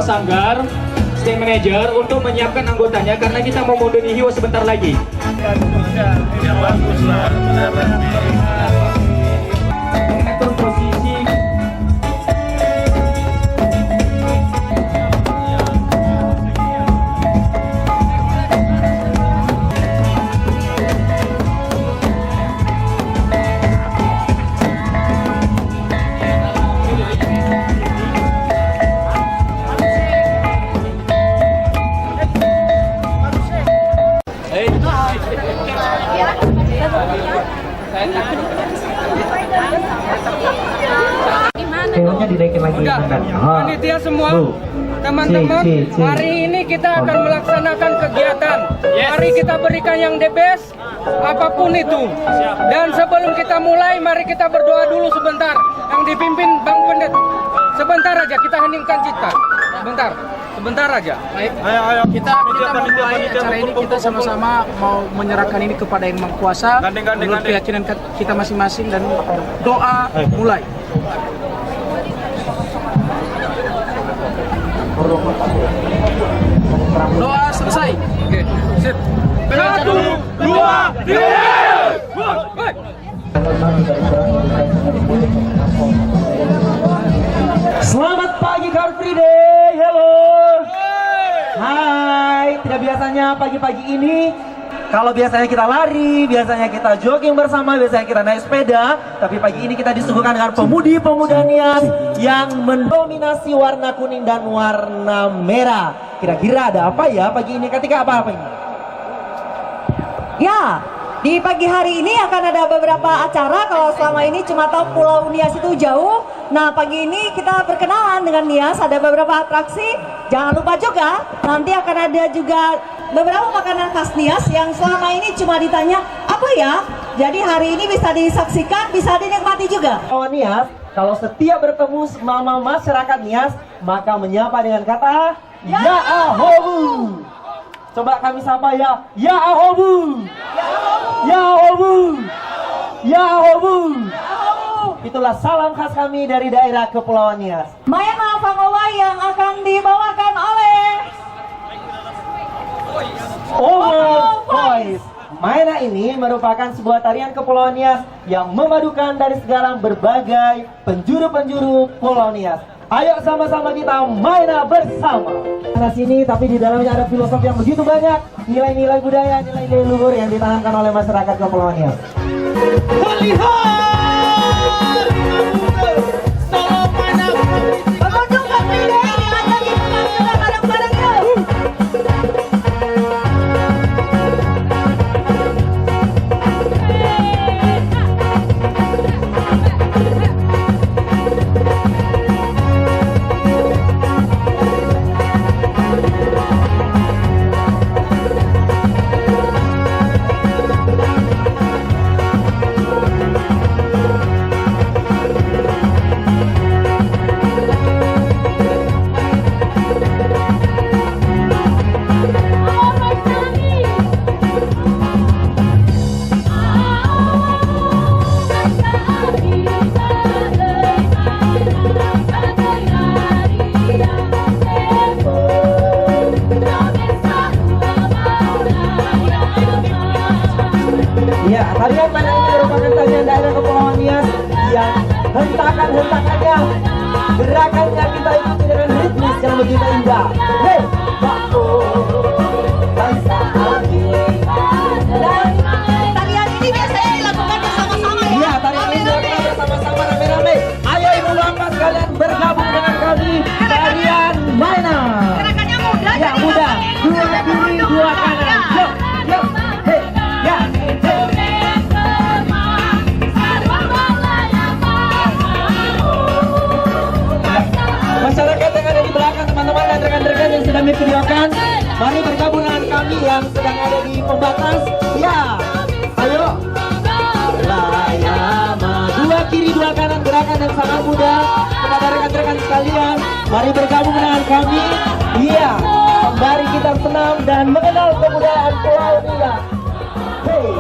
Ketua Sanggar, Stand Manager untuk menyiapkan anggotanya karena kita mau modern hiu sebentar lagi. Ya bagus lah, Atur posisi. Filmnya dinaikin lagi. Udah, panitia semua, teman-teman, hari ini kita akan melaksanakan kegiatan. Mari kita berikan yang the best, apapun itu. Dan sebelum kita mulai, mari kita berdoa dulu sebentar. Yang dipimpin Bang Pendet. Sebentar aja, kita heningkan cipta. Sebentar aja. Ayo, Kita memulai acara ini, kita sama-sama mau menyerahkan ini kepada Yang Maha Kuasa menurut keyakinan kita masing-masing, dan doa mulai. Doa selesai. Oke, sip. 1, 2, 3. Selamat pagi Car Free Day. Hello. Hai. Tidak biasanya pagi-pagi ini, kalau biasanya kita lari, biasanya kita jogging bersama, biasanya kita naik sepeda, tapi pagi ini kita disuguhkan dengan pemudi-pemuda Nias yang mendominasi warna kuning dan warna merah. Kira-kira ada apa ya pagi ini? Ketika apa ini? Ya, di pagi hari ini akan ada beberapa acara. Kalau selama ini cuma tahu Pulau Nias itu jauh. Nah, pagi ini kita berkenalan dengan Nias. Ada beberapa atraksi. Jangan lupa juga, nanti akan ada juga beberapa makanan khas Nias yang selama ini cuma ditanya apa ya. Jadi hari ini bisa disaksikan, bisa dinikmati juga. Kawan Nias, kalau setiap bertemu mama masyarakat Nias, maka menyapa dengan kata Ya Ahobu. Coba kami sapa ya Ahobu. Ya Ahobu. Ya Ahobu. Itulah salam khas kami dari daerah Kepulauan Nias. Mayana Fangowa yang akan dibawakan oleh Omo Voice. Maena ini merupakan sebuah tarian Kepulauan Nias yang memadukan dari segala berbagai penjuru-penjuru Pulau Nias. Ayo sama-sama kita maena bersama. Karena sini, tapi di dalamnya ada filosofi yang begitu banyak, nilai-nilai budaya, nilai-nilai luhur yang ditanamkan oleh masyarakat Kepulauan Nias. pengunjung Car Free Day diajak ikutan juga bareng-bareng yuk. Ya, tarian Maena ini merupakan tarian daerah Kepulauan Nias yang hentakannya, gerakannya kita ikuti dengan ritmis yang begitu indah. Hey, Tarian ini biasanya dilakukan bersama-sama ya. iya, tarian ini dilakukan bersama-sama rame-rame. Ayo ibu bapak sekalian bergabung dengan kami tarian Maena. Gerakannya mudah. Ya, mudah. Dua kiri, dua kanan. Yuk, yuk. Hey, ya. Masyarakat yang ada di belakang, teman-teman dan rekan-rekan yang sedang divideokan, mari bergabung dengan kami yang sedang ada di pembatas. Ya, ayo. Layama, dua kiri dua kanan, gerakan yang sangat mudah. Kepada rekan-rekan sekalian, mari bergabung dengan kami. Iya, sembari kita senam dan mengenal kebudayaan Pulau Nias. Hey.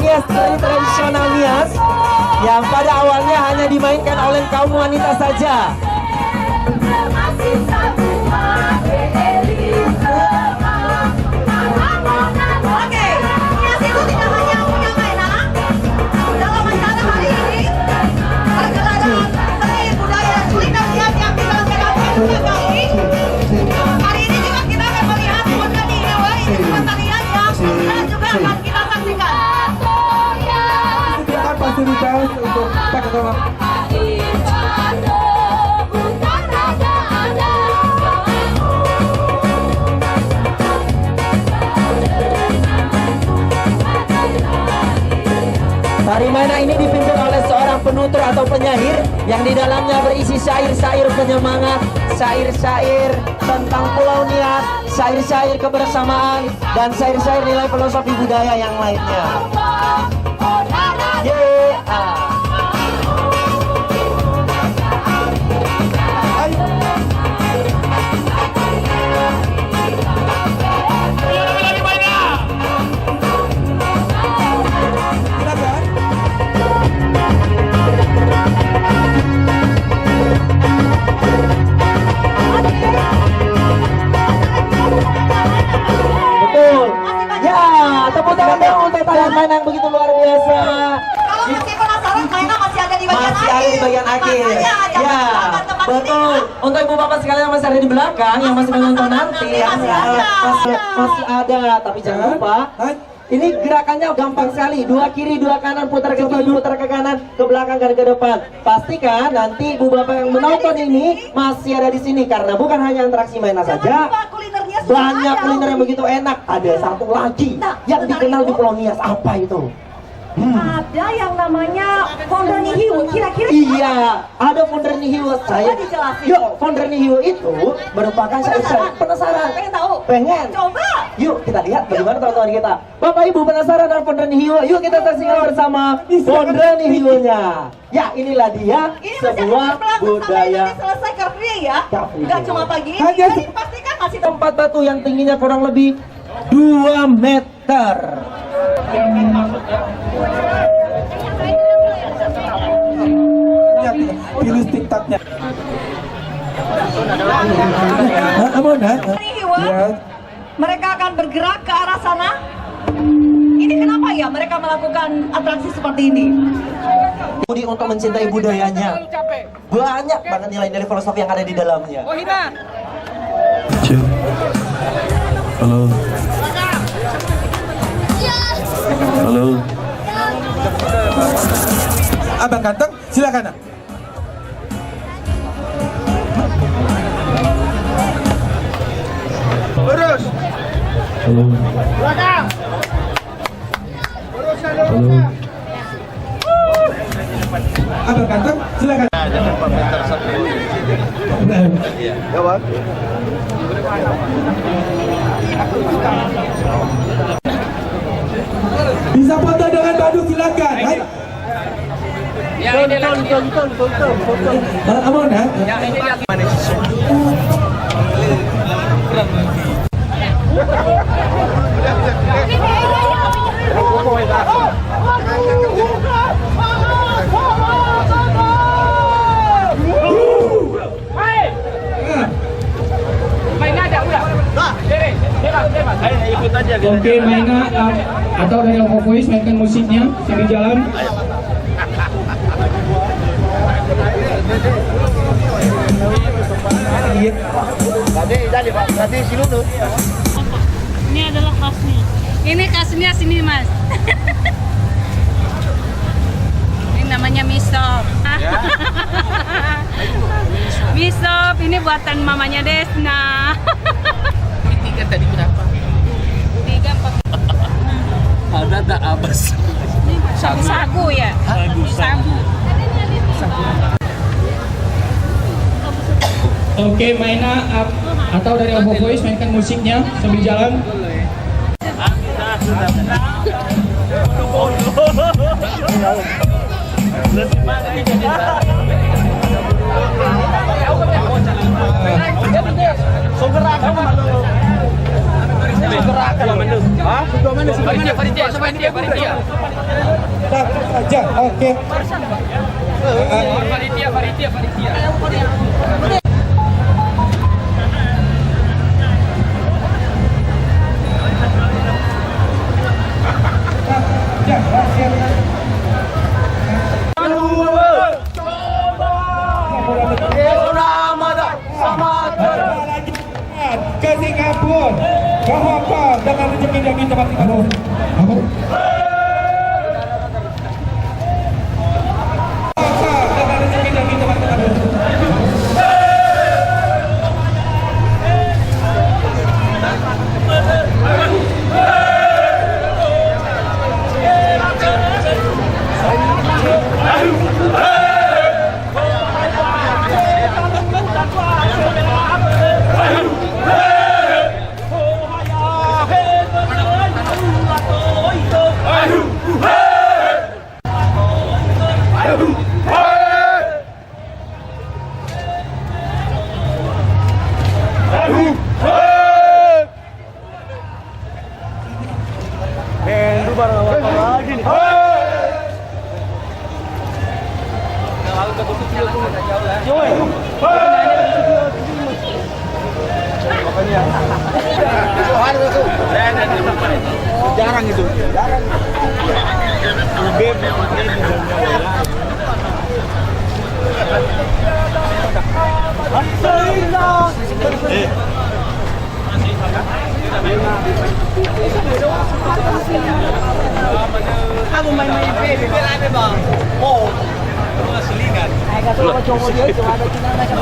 Nias tradisional Nias yang pada awalnya hanya dimainkan oleh kaum wanita saja. Oke, Nias itu tidak hanya punya mainan. Dalam acara hari ini, pergelaran seni budaya kuliner Nias yang diselenggarakan setiap kali. Hari ini juga kita akan melihat Mondani Hiwa, ini bukan tarian yang kemudian juga akan kita saksikan. Sediakan fasilitas untuk pakai Tari Maena ini dipimpin oleh seorang penutur atau penyair yang di dalamnya berisi syair-syair penyemangat, syair-syair tentang Pulau Nias, syair-syair kebersamaan, dan syair-syair nilai filosofi budaya yang lainnya. Betul. Ya, tepuk tangan dong untuk tarian Maena yang begitu luar biasa. Kalau masih penasaran, Maena masih ada di bagian Masih akhir. ada di bagian akhir. Makanya jangan Ya, tinggalkan tempat ini, betul. ya. Untuk ibu bapak sekalian yang masih ada di belakang, yang masih menonton nanti, Masih ada. masih ada. Tapi jangan lupa, ini gerakannya gampang sekali. Dua kiri, dua kanan, putar ke kiri, putar ke kanan, ke belakang dan ke depan. Pastikan nanti ibu bapak yang menonton ini masih ada di sini karena bukan hanya atraksi Maena Jangan saja. lupa kulinernya sudah Banyak ada. kuliner yang begitu enak. Ada satu lagi yang dikenal di Pulau Nias. Apa itu? Ada yang namanya Mondani Hiwa. Kira-kira Iya, ada founder Nihiwa. Saya dijelasin. yuk, founder Nihiwa itu merupakan saya penasaran. Pengen tahu? Pengen. Coba. Yuk kita lihat bagaimana teman-teman kita. Bapak Ibu penasaran dengan founder Nihiwa? Yuk kita saksikan bersama founder Nihiwanya. Ya, inilah dia Ini masih sebuah akan berlangsung sampai budaya nanti selesai Car Free Day ya. Car Free Nggak Day. cuma pagi ini, Hanya jadi pastikan masih tempat batu yang tingginya kurang lebih 2 meter. Pilih TikToknya. Mondani Hiwa. Mereka akan bergerak ke arah sana. Ini kenapa ya mereka melakukan atraksi seperti ini? Budi untuk mencintai budayanya. Capek. Banyak banget nilai-nilai filosofi yang ada di dalamnya. Oh, Hina. Halo. Halo. Abang ganteng, silakan. Lurus. Halo. Belakang. Halo. Abang ganteng, silakan. Bisa foto dengan Bandung, silakan. Hai. Ya, ini lagi. Bang Amon, ha? Ya, ini lagi. Maena ada udah. Ikut aja. Oke, Maena atau dari Ovo Voice mainkan musiknya sambil jalan. Ini adalah khasnya. Ini khasnya sini mas. Ini namanya misop. Misop ini buatan mamanya Desna. Ini 3 tadi berapa? 3 Ada tak abas? sagu ya. Sagu. Oke, Maena atau dari Ovo Voice mainkan musiknya sambil jalan. Saja, oke. Ke Singapura, ke Hong Kong dengan rezeki yang kita masing-masing. Jarang itu. Aku main-main bebek bang. Oh. Selingan. Kalau cowok dia cuma ada Cina macam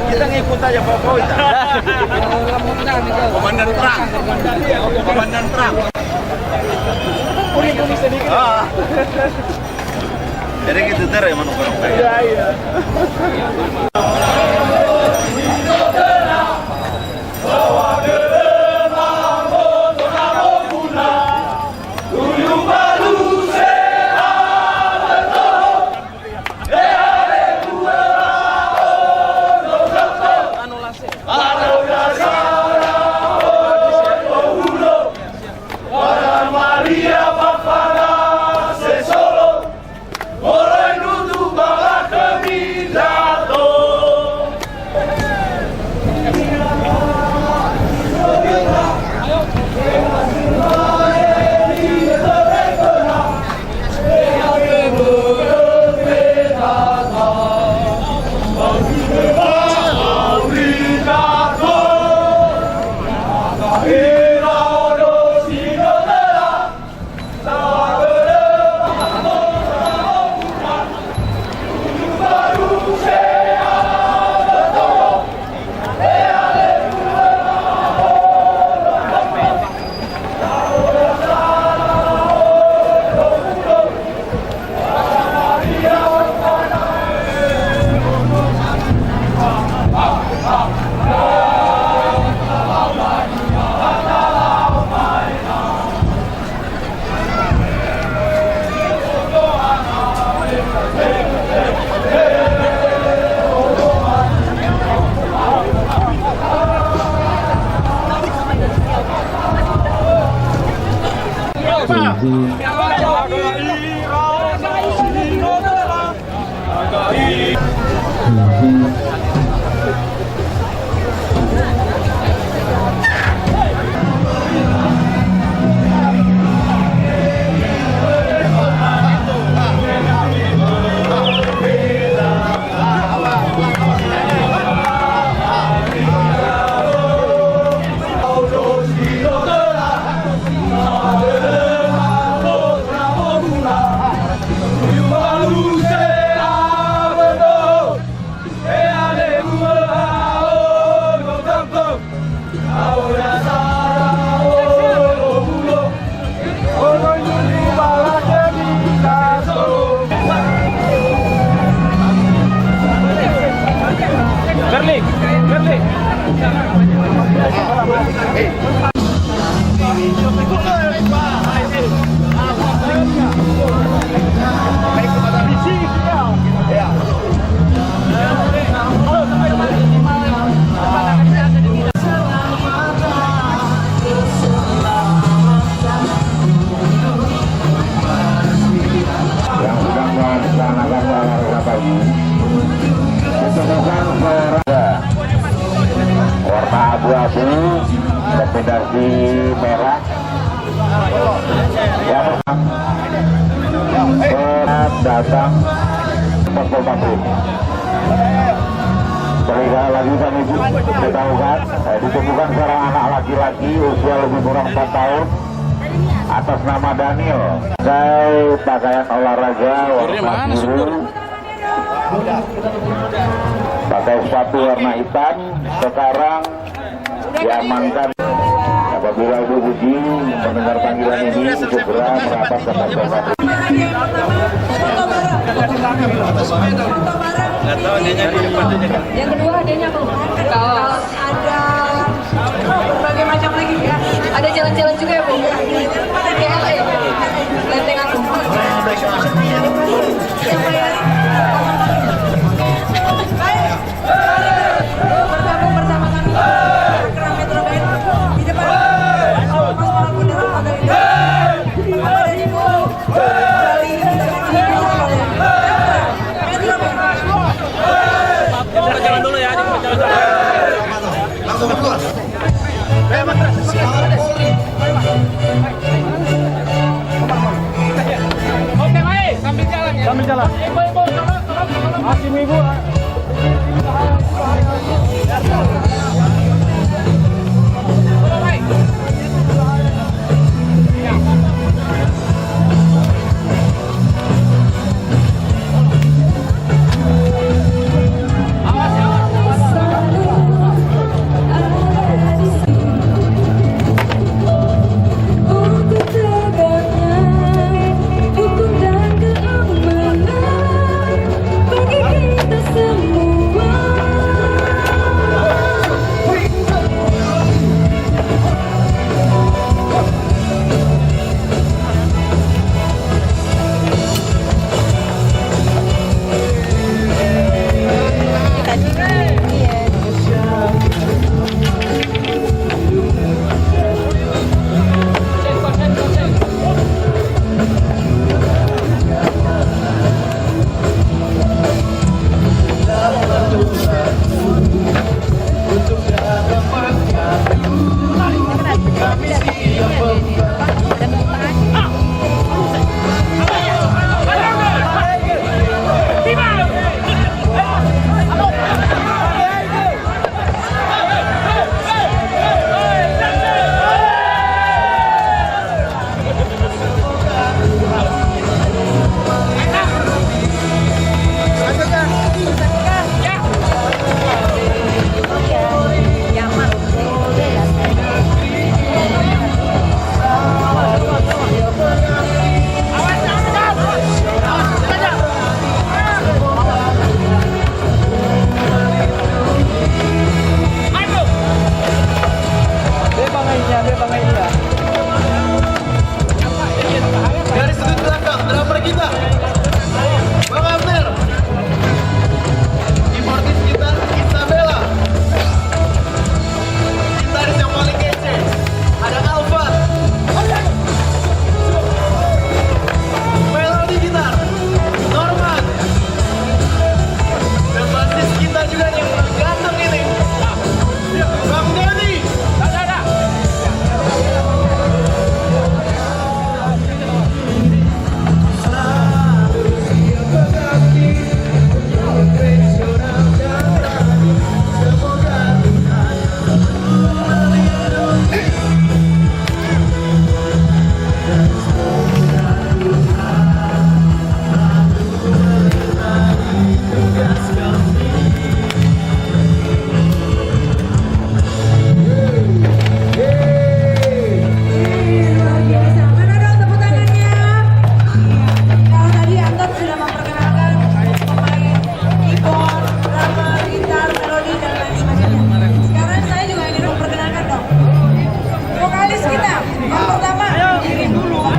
Kita ngikut aja Pak Komandan perang. Komandan perang. Jadi gitu terus ya manukar. Iya. yang sedang melaksanakan olahraga pagi ditemukan warna abu-abu kombinasi merah yang datang pembantu. Sekali lagi kami beritahukan ditemukan seorang anak laki-laki usia lebih kurang 4 tahun atas nama Daniel. Pakai pakaian olahraga warna biru, pakai sepatu warna hitam. Sekarang diamankan. Apabila Ibu Budi mendengar panggilan ini, segera merapat ke Polsek. Yang kedua adanya kaos. Ada berbagai macam lagi ya. Ada jalan-jalan juga ya Bu. KLE. Lenteng aku. Bergabung bersama kami. Program Metro Band di depan. Dari Bu. Jalan dulu ya, jalan dulu. Langsung keluar.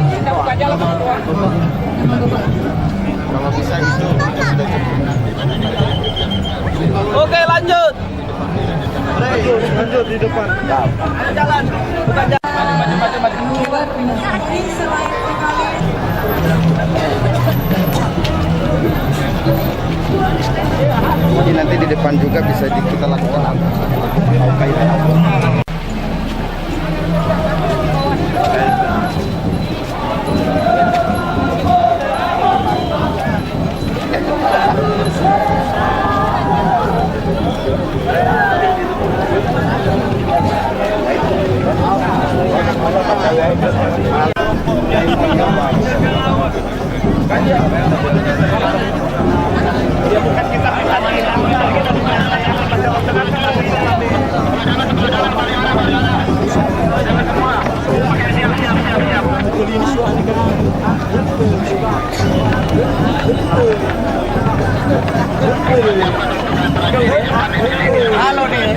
Kita buka jalan keluar. Kalau bisa gitu kita sudah cukup. Oke, lanjut. Lanjut di depan. Jalan. Bukan jalan. Maju. Jadi nanti di depan juga bisa kita lakukan apa? Halo nih.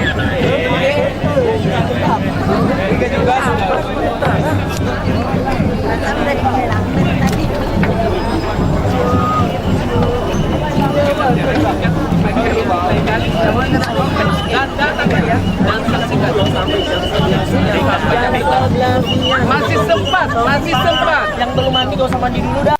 Tiga juga sudah. Masih sempat. Yang belum mandi gak usah mandi dulu dah.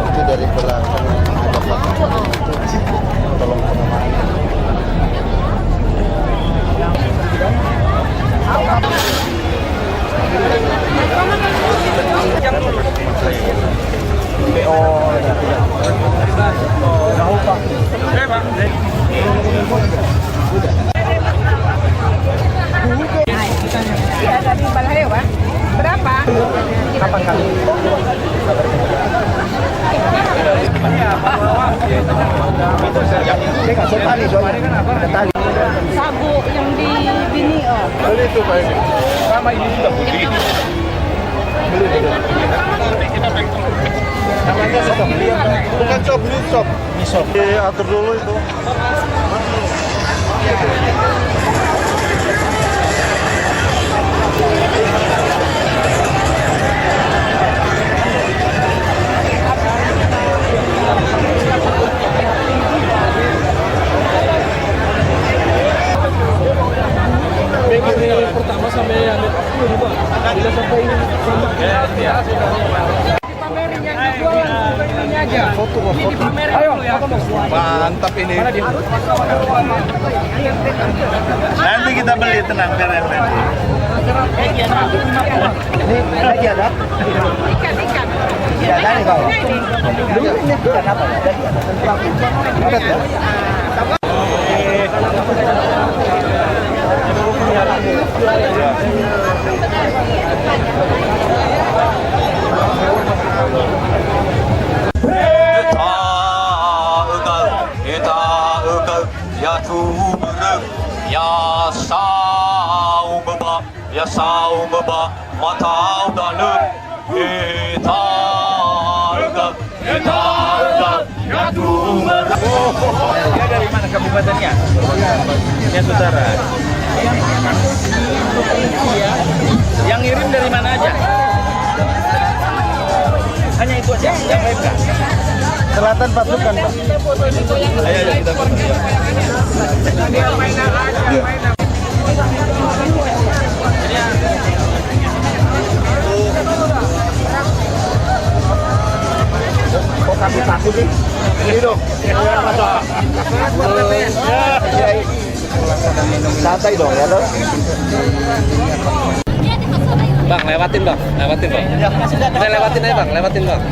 Itu dari belakang ada tolong Iya, tadi balai Pak. Berapa? Kapan kali? Sabu yang di bini Beli itu Pak ini. Sama ini juga putih. Beli itu. Namanya sop. Bukan sop, ini sop. Sop. Atur dulu itu. Pertama sampai yang tidak sampai dipamerin yang jualan ini aja. Ini dipamerin dulu ya. Mantap ini. Nanti kita beli, tenang, biar nanti. Ini lagi ada? ikan. Tidak ada nih kau. Ini ikan apa? Ada ya? Ya sao ba matao da lu ita ga Dia dari mana kabupatennya? Nias Utara. Yang ngirim dari mana aja? Hanya itu aja, yang lain enggak? Selatan Pasukan, Pak. Ayo kita foto. Kok kamu takut sih? Ini dong. Santai dong ya dong. Bang, lewatin bang. Kita lewatin aja bang, lewatin bang.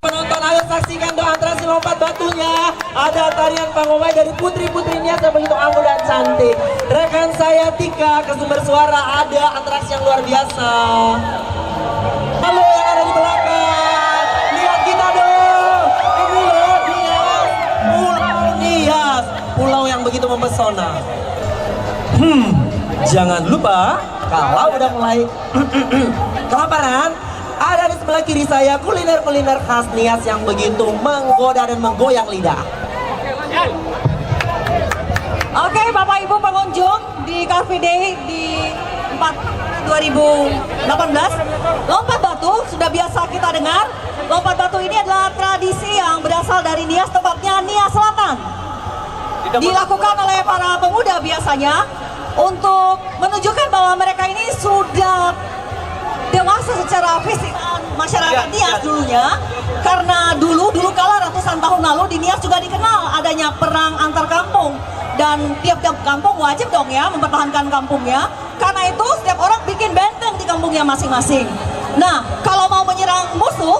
Penonton, ayo saksikan doa atraksi lompat batunya. Ada tarian pangomai dari putri-putri Nias yang begitu anggun dan cantik. Rekan saya Tika ke sumber suara, ada atraksi yang luar biasa. Halo yang ada di belakang, lihat kita dong. Ini loh Nias, Pulau Nias, pulau yang begitu mempesona. Jangan lupa kalau udah mulai kelaparan, ada di sebelah kiri saya kuliner-kuliner khas Nias yang begitu menggoda dan menggoyang lidah. Oke, Bapak Ibu pengunjung di Car Free Day di 2018, lompat batu sudah biasa kita dengar. Lompat batu ini adalah tradisi yang berasal dari Nias, tepatnya Nias Selatan. Dilakukan oleh para pemuda biasanya untuk menunjukkan bahwa mereka ini sudah dewasa secara fisik masyarakat Nias dulunya. Karena dulu kala ratusan tahun lalu di Nias juga dikenal adanya perang antar kampung. Dan tiap-tiap kampung wajib dong ya mempertahankan kampungnya. Karena itu setiap orang bikin benteng di kampungnya masing-masing. Nah, kalau mau menyerang musuh,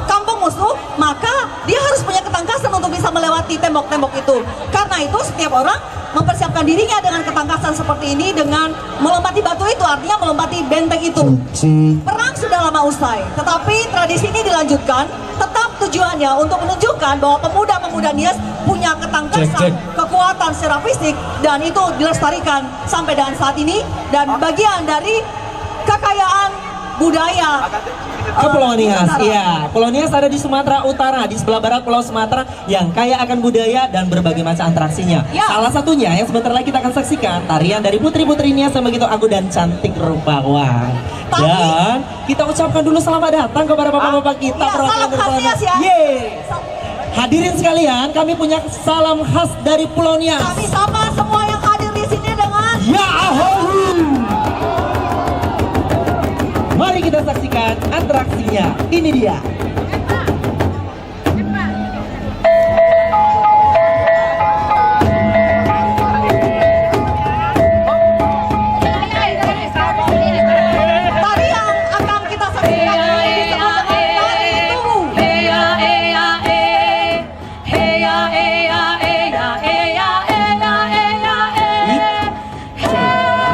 kampung musuh, maka dia harus punya ketangkasan untuk bisa melewati tembok-tembok itu. Karena itu setiap orang mempersiapkan dirinya dengan ketangkasan seperti ini, dengan melompati batu itu, artinya melompati benteng itu. Perang sudah lama usai, tetapi tradisi ini dilanjutkan. Tetap tujuannya untuk menunjukkan bahwa pemuda-pemuda Nias punya ketangkasan, kekuatan secara fisik, dan itu dilestarikan sampai dengan saat ini, dan bagian dari kekayaan budaya Kepulauan Nias. Iya, Pulau Nias ada di Sumatera Utara, di sebelah barat Pulau Sumatera, yang kaya akan budaya dan berbagai macam atraksinya. Salah satunya yang sebentar lagi kita akan saksikan tarian dari putri-putri Nias yang begitu anggun dan cantik rupawan. Dan kita ucapkan dulu selamat datang kepada bapak-bapak kita, perwakilan dari Pulau Nias. Hadirin sekalian, kami punya salam khas dari Pulau Nias. Kami sama semua yang hadir di sini dengan Yahoo! Mari kita saksikan atraksinya. Ini dia. tari yang akan kita saksikan disebut tari tubuh.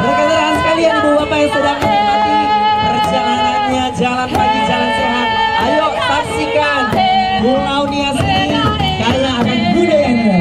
Rekan-rekan sekalian, ibu bapak yang sedang menikmati perjalanannya jalan pagi, jalan sehat, ayo saksikan Pulau Nias ini kaya akan budayanya.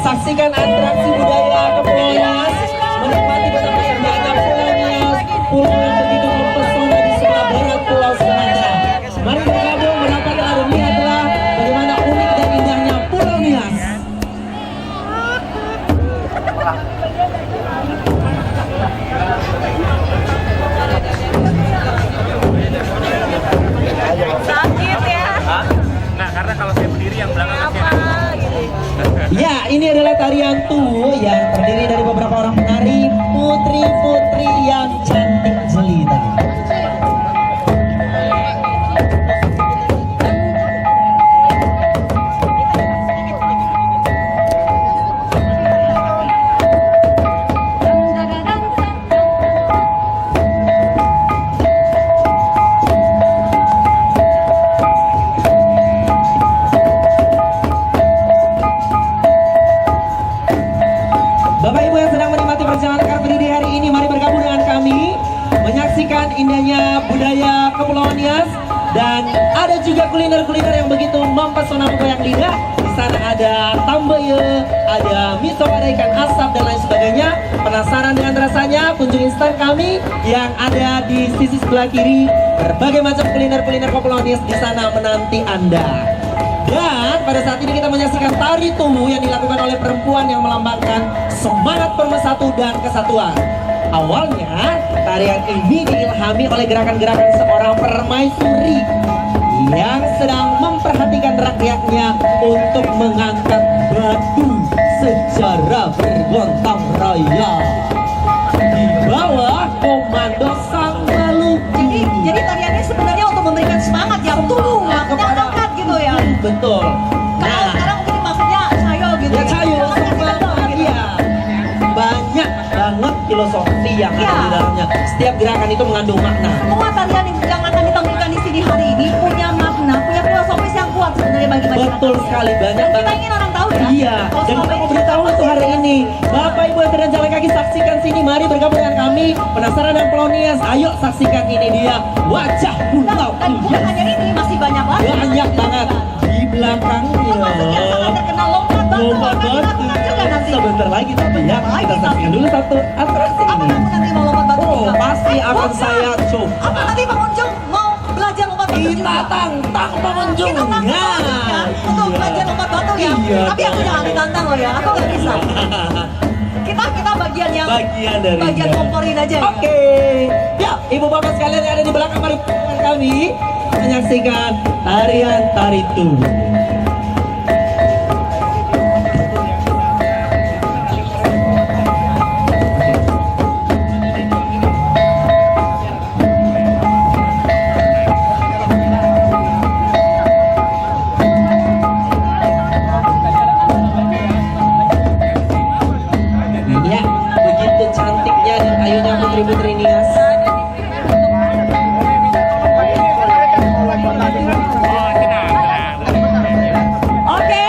Saksikan atraksi budaya Kepulauan Nias, menikmati betapa indahnya Pulau Nias, pulau yang begitu mempesona di sebelah barat Pulau Sumatera. Mari bergabung mendapatkan ini adalah bagaimana unik dan indahnya Pulau Nias. Sakit ya. Nah, karena kalau saya berdiri yang belakang Ya, ini adalah tarian Tu yang terdiri dari beberapa orang penari, putri-putri yang indahnya budaya Kepulauan Nias. Dan ada juga kuliner-kuliner yang begitu mempesona menggoyang lidah. Di sana ada tambeye, ada miso, ada ikan asap dan lain sebagainya. Penasaran dengan rasanya? Kunjungi stand kami yang ada di sisi sebelah kiri. Berbagai macam kuliner-kuliner Kepulauan Nias di sana menanti Anda. Dan pada saat ini kita menyaksikan tari tumu yang dilakukan oleh perempuan yang melambangkan semangat pemersatu dan kesatuan. Awalnya, tarian ini diilhami oleh gerakan-gerakan seorang permaisuri yang sedang memperhatikan rakyatnya untuk mengangkat batu secara bergontang royong di bawah komando sang Maluku. Jadi tariannya sebenarnya untuk memberikan semangat yang tuh, maksudnya angkat gitu ya. Betul. Kalau sekarang mungkin maksudnya cayo gitu. Ya cayo, semangat, iya. Banyak banget filosofi yang ada di dalamnya. Setiap gerakan itu mengandung makna. Semua tarian yang akan ditampilkan di sini hari ini punya makna, punya filosofis yang kuat sebenarnya bagi masyarakat. Betul sekali, banyak Dan kita banget. ingin orang tahu ya. Iya, dan kita mau beritahu untuk hari ini. Bapak Ibu yang sedang jalan kaki, saksikan sini. Mari bergabung dengan kami. Penasaran dengan Pulau Nias? Ayo saksikan, ini dia wajah Pulau Dan bukan Nias. hanya ini, masih banyak lagi. Banyak banget di belakangnya. Termasuk yang sangat terkenal lompat batu Lompat akan dilakukan juga nanti. Sebentar lagi tapi ya, kita saksikan dulu satu atraksi Apa ini. kamu nanti mau lompat batu Oh, juga? pasti akan bukan. saya coba. Apa nanti pengunjung mau belajar lompat batu Kita juga? tantang pengunjung. Kita tantang Ya, pengunjungnya untuk iya. belajar lompat batu ya. Iya Tapi aku dong. jangan ditantang loh ya, aku nggak bisa. Kita bagian yang Bagian dari bagian komporin aja. Ya. Oke, ya ibu bapak sekalian yang ada di belakang, mari kami menyaksikan tarian tari tumu. Ya, begitu cantiknya dan ayunya putri-putri Nias. Oke,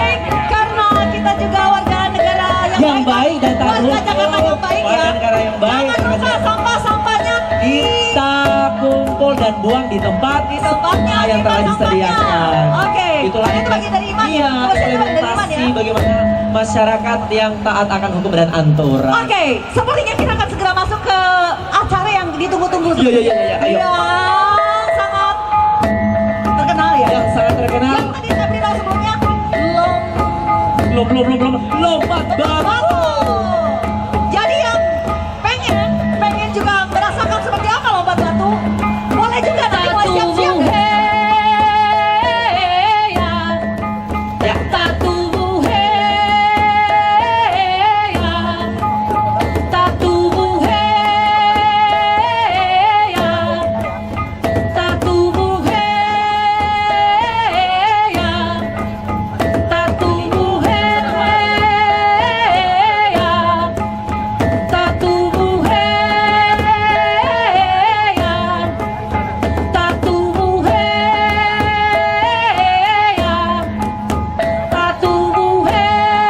karena kita juga warga negara Yang baik dan tak warga Jakarta yang baik ya. Warga negara yang baik. Jangan lupa sampah-sampahnya Kita kumpul dan buang di tempat tempatnya yang telah sampahnya. disediakan. Oke. Itulah Itu bagian dari iman Iya, ya? Itu bagian dari iman implementasi ya? bagaimana masyarakat yang taat akan hukum dan aturan. Oke, sepertinya kita akan segera masuk ke acara yang ditunggu-tunggu. Iya, ayo. Yang sangat terkenal ya. Yang sangat terkenal. Yang tadi saya beritahu sebelumnya, Belum. Lompat batu. batu. Jadi yang pengen juga merasakan seperti apa lompat batu, boleh juga nanti mulai siap-siap ya. Ya.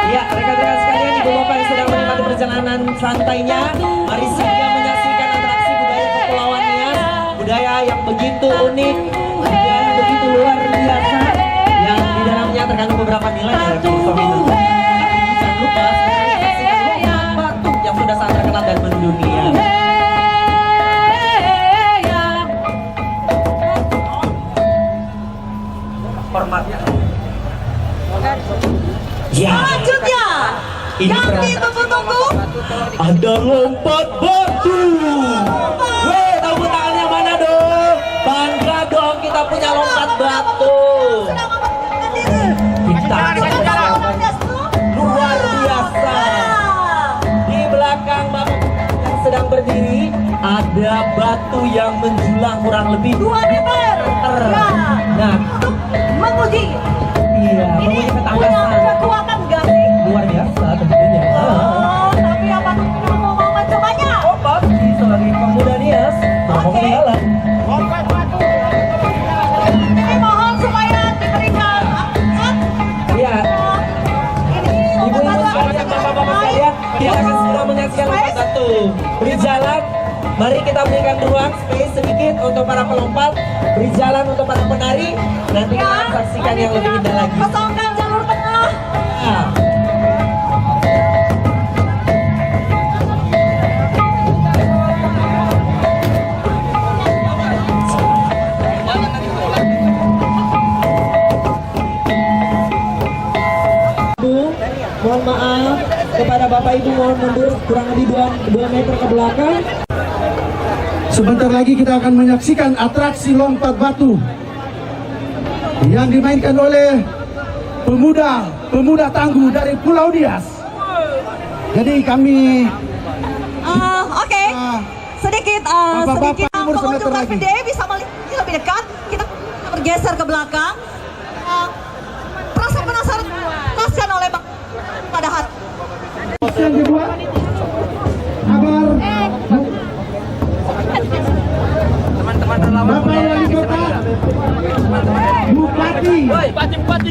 Ya, rekan-rekan sekalian, ibu bapak yang sedang menikmati perjalanan santainya, mari segera menyaksikan atraksi budaya Kepulauan Nias, budaya yang begitu unik dan begitu luar biasa, yang di dalamnya terkandung beberapa nilai dari filosofi itu. Tapi jangan lupa sekarang saksikan lompat batu yang sudah sangat terkenal dan mendunia. Formatnya. Ya. Selanjutnya, Ini yang berangkat. ditunggu-tunggu. Ada lompat batu. Weh, tepuk tangannya mana dong? Bangga dong kita punya lompat batu. Sudah mempersiapkan diri. Kita luar biasa. Di belakang bapak yang sedang berdiri ada batu yang menjulang kurang lebih 2 meter. Ya. Nah, Untuk menguji. iya, Ini menguji punya ketangkasan. kekuatan gak sih? Luar biasa tentunya. Oh, tapi apa tuh mau mencobanya? Oh, pasti sebagai pemuda Nias, mau Oke. ketinggalan. Ini mohon supaya diberikan akses. Iya. Ini Ibu-ibu lompat batu. sekalian, bapak-bapak sekalian, kita akan segera menyaksikan lompat batu. Beri jalan Mari kita berikan ruang space sedikit untuk para pelompat, beri jalan untuk para penari. Nanti kita akan saksikan yang lebih indah lagi. Kosongkan jalur tengah. Nah. Mohon maaf kepada Bapak Ibu, mohon mundur kurang lebih 2 meter ke belakang. Sebentar lagi kita akan menyaksikan atraksi lompat batu yang dimainkan oleh pemuda tangguh dari Pulau Nias. Jadi kami Oke. Sedikit Bapak-bapak umur pengunjung semeter lagi. KPD bisa melihat lebih dekat. Kita bergeser ke belakang. Perasaan penasaran dirasakan oleh Bang pada hati. yang dibuat agar Bapak Wali Kota, Bupati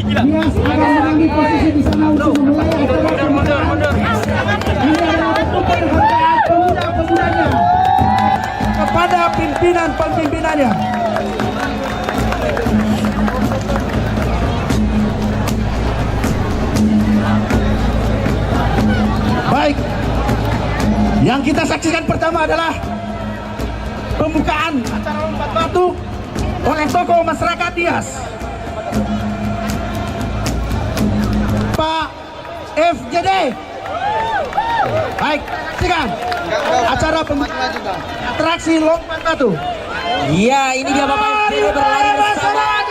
Nias akan mengambil posisi di sana untuk memulai acara ini adalah bentuk penghargaan pemuda-pemudanya kepada pimpinan-pemimpinannya. Baik, yang kita saksikan pertama adalah pembukaan acara lompat batu oleh tokoh masyarakat Nias, Pak FJD. Baik, silakan acara pembukaan atraksi lompat batu. Iya, ini dia Bapak FJD berlari bersama.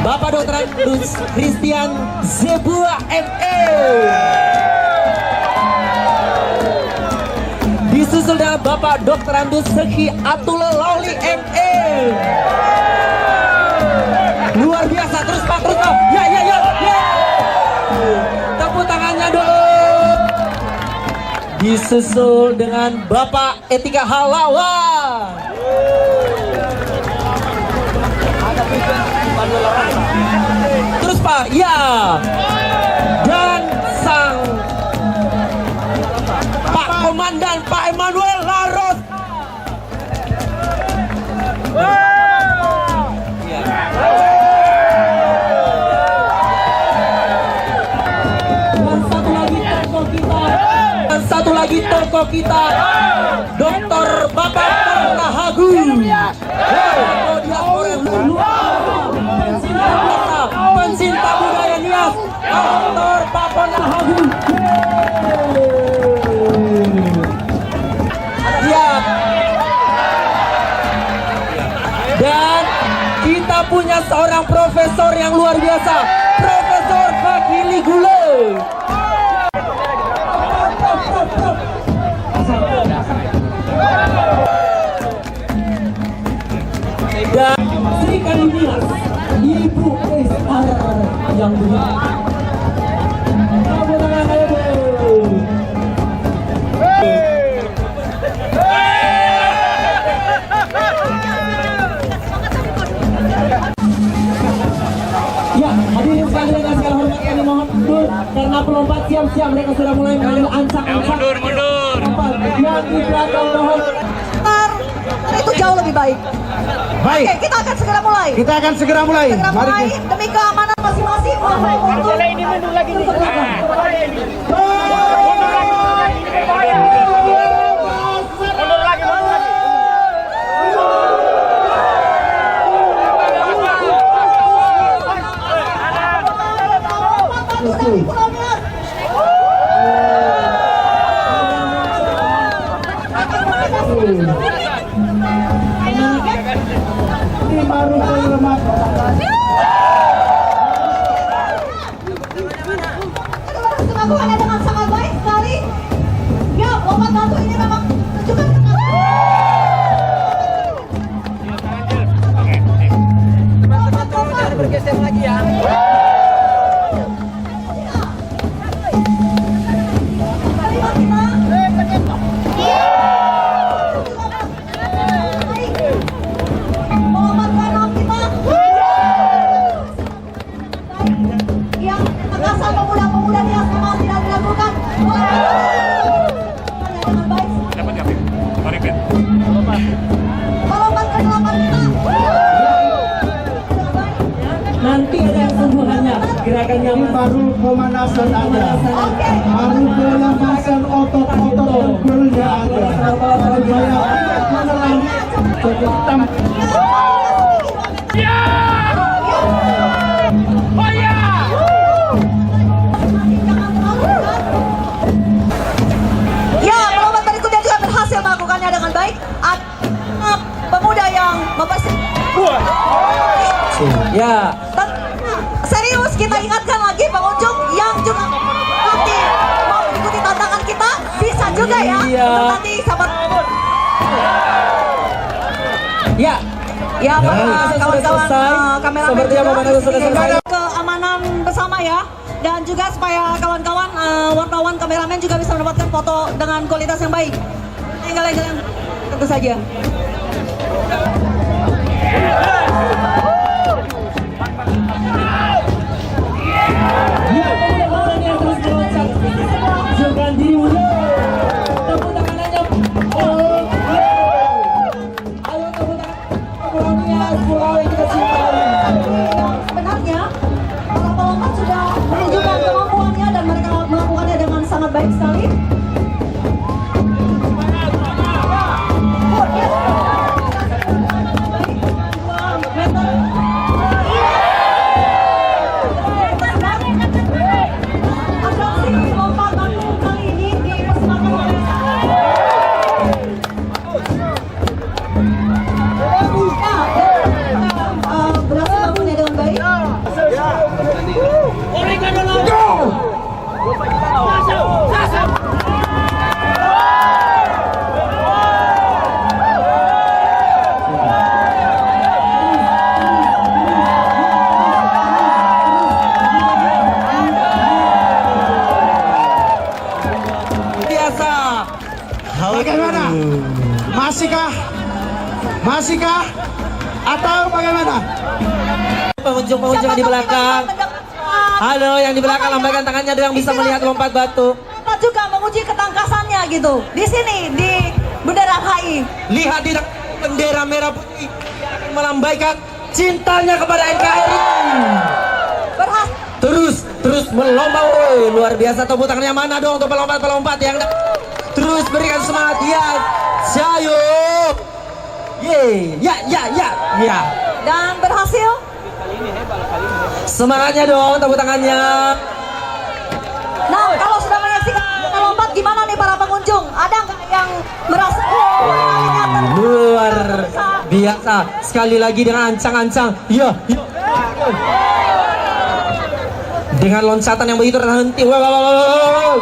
Bapak Dr. Andus Christian Zebua ME. Disusul dengan Bapak Dr. Andus Seki Atul Lauli ME. Luar biasa, terus Pak, terus Pak. Ya. Tepuk tangannya dong. Disusul dengan Bapak Etika Halawan. Terus Pak, ya. Dan sang Pak Komandan Pak Emmanuel Laros. Dan satu lagi tokoh kita, Dr. Bapak Nahagu. Pencinta budaya Nias, Dr. Bapak Nahagu. Siap. Dan kita punya seorang profesor yang luar biasa, Profesor Fakili Gule. Dan Sri Kandi Nias, Ibu SR yang benar. Tepuk tangan ayo Bu. Ya, hadirin sekalian dengan segala hormat kami mohon mundur karena pelompat siap-siap, mereka sudah mulai mengambil ancak-ancak. Mundur. Yang di belakang mohon. Itu jauh lebih baik. Baik. Oke, kita akan segera mulai. Segera mulai. Mari demi keamanan masing-masing. Ini mundur lagi nih. Ini baru selamat. Pengakuannya dengan sangat baik sekali. Ya, lompat batu ini memang menunjukkan Teman-teman bergeser lagi ya. hanya gerakannya baru pemanasan aja. Baru pelemasan otot-otot dengkulnya aja. Supaya menelan hitam. Ya, pelompat berikutnya juga berhasil melakukannya dengan baik. Pemuda yang mempersiapkan. ya. Serius, kita ingatkan lagi pengunjung yang juga nanti mau mengikuti tantangan kita bisa juga ya. Iya. Untuk nanti sahabat. Ya. Ya, para kawan-kawan kameramen Seperti yang juga pemandangan sudah selesai. keamanan bersama ya. Dan juga supaya kawan-kawan wartawan kameramen juga bisa mendapatkan foto dengan kualitas yang baik. Angle-angle yang tentu saja. Sebenarnya para pelompat sudah menunjukkan kemampuannya dan mereka melakukannya dengan sangat baik sekali. Berhasil melakukannya dengan baik. Biasa. Bagaimana? Masihkah? Atau bagaimana? Pengunjung di belakang. Halo, yang di belakang lambaikan tangannya yang bisa melihat lompat batu. Kita juga menguji ketangkasannya gitu. Di sini di Bundaran HI. Lihat di bendera merah putih yang melambaikan cintanya kepada NKRI. Berhasil. Terus melompat, woi, luar biasa. Tepuk tangannya mana dong untuk pelompat yang terus berikan semangat ya. Jayo. Ya. Dan berhasil. Semangatnya dong, tepuk tangannya. Nah, kalau sudah menyaksikan melompat gimana nih para pengunjung? Ada nggak yang merasa Luar biasa. Sekali lagi dengan ancang-ancang. Ya. Dengan loncatan yang begitu terhenti. Wow.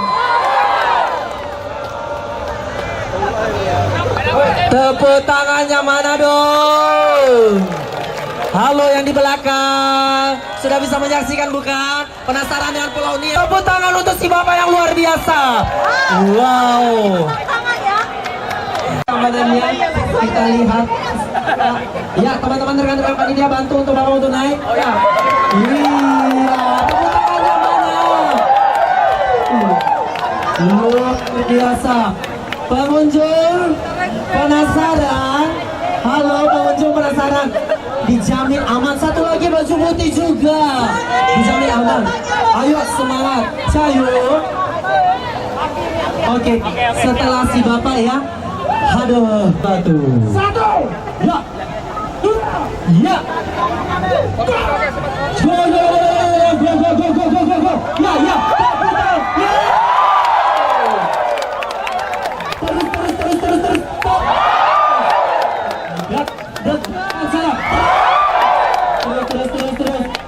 Tepuk tangannya mana dong? Halo yang di belakang, sudah bisa menyaksikan bukan? Penasaran dengan Pulau Nia? Tepuk tangan untuk si bapak yang luar biasa. Wow. tangan ya? Badannya kita lihat. Ya teman-teman rekan-rekan panitia bantu untuk bapak untuk naik. Ya. Iya. Tepuk tangannya mana? Luar biasa. Pengunjung penasaran? Halo pengunjung penasaran? Dijamin aman. Satu lagi baju putih juga. Dijamin aman. Ayo semangat. Cayo. Oke. Setelah si bapak ya. Aduh. Satu. Ya. Ya. Go. Ya.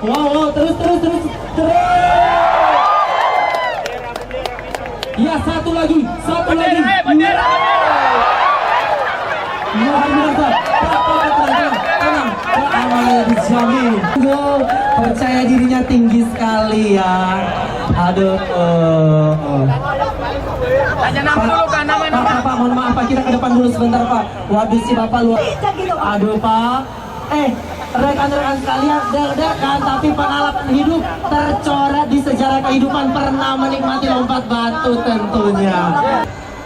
Wow, terus. Ya, satu lagi. Bendera. Luar biasa. Tenang, keamanannya dijamin. Percaya dirinya tinggi sekali ya. Aduh. Tanya nama dulu kan, nama. Pak, mohon maaf Pak, kita ke depan dulu sebentar Pak. Waduh si bapak luar. Aduh Pak. Rekan-rekan sekalian, deg-degan tapi pengalaman hidup tercoret di sejarah kehidupan, pernah menikmati lompat batu tentunya.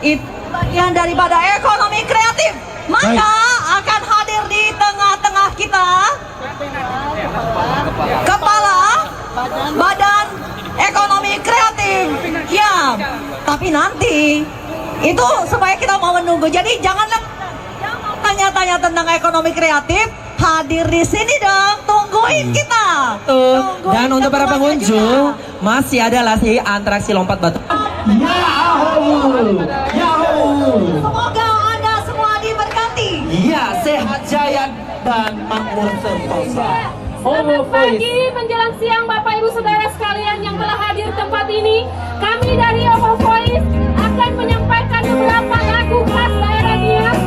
Itu bagian daripada ekonomi kreatif. Maka akan hadir di tengah-tengah kita Kepala Badan Ekonomi Kreatif. Ya, tapi nanti itu supaya kita mau menunggu. Jadi janganlah tanya-tanya tentang ekonomi kreatif, hadir di sini dong, tungguin kita. Dan untuk para pengunjung masih ada lagi atraksi lompat batu. Yahoo! Semoga Anda semua diberkati. Iya, sehat jaya dan makmur sentosa. Selamat pagi menjelang siang Bapak Ibu Saudara sekalian yang telah hadir di tempat ini. Kami dari OVO Voice akan menyampaikan beberapa lagu khas daerah Nias.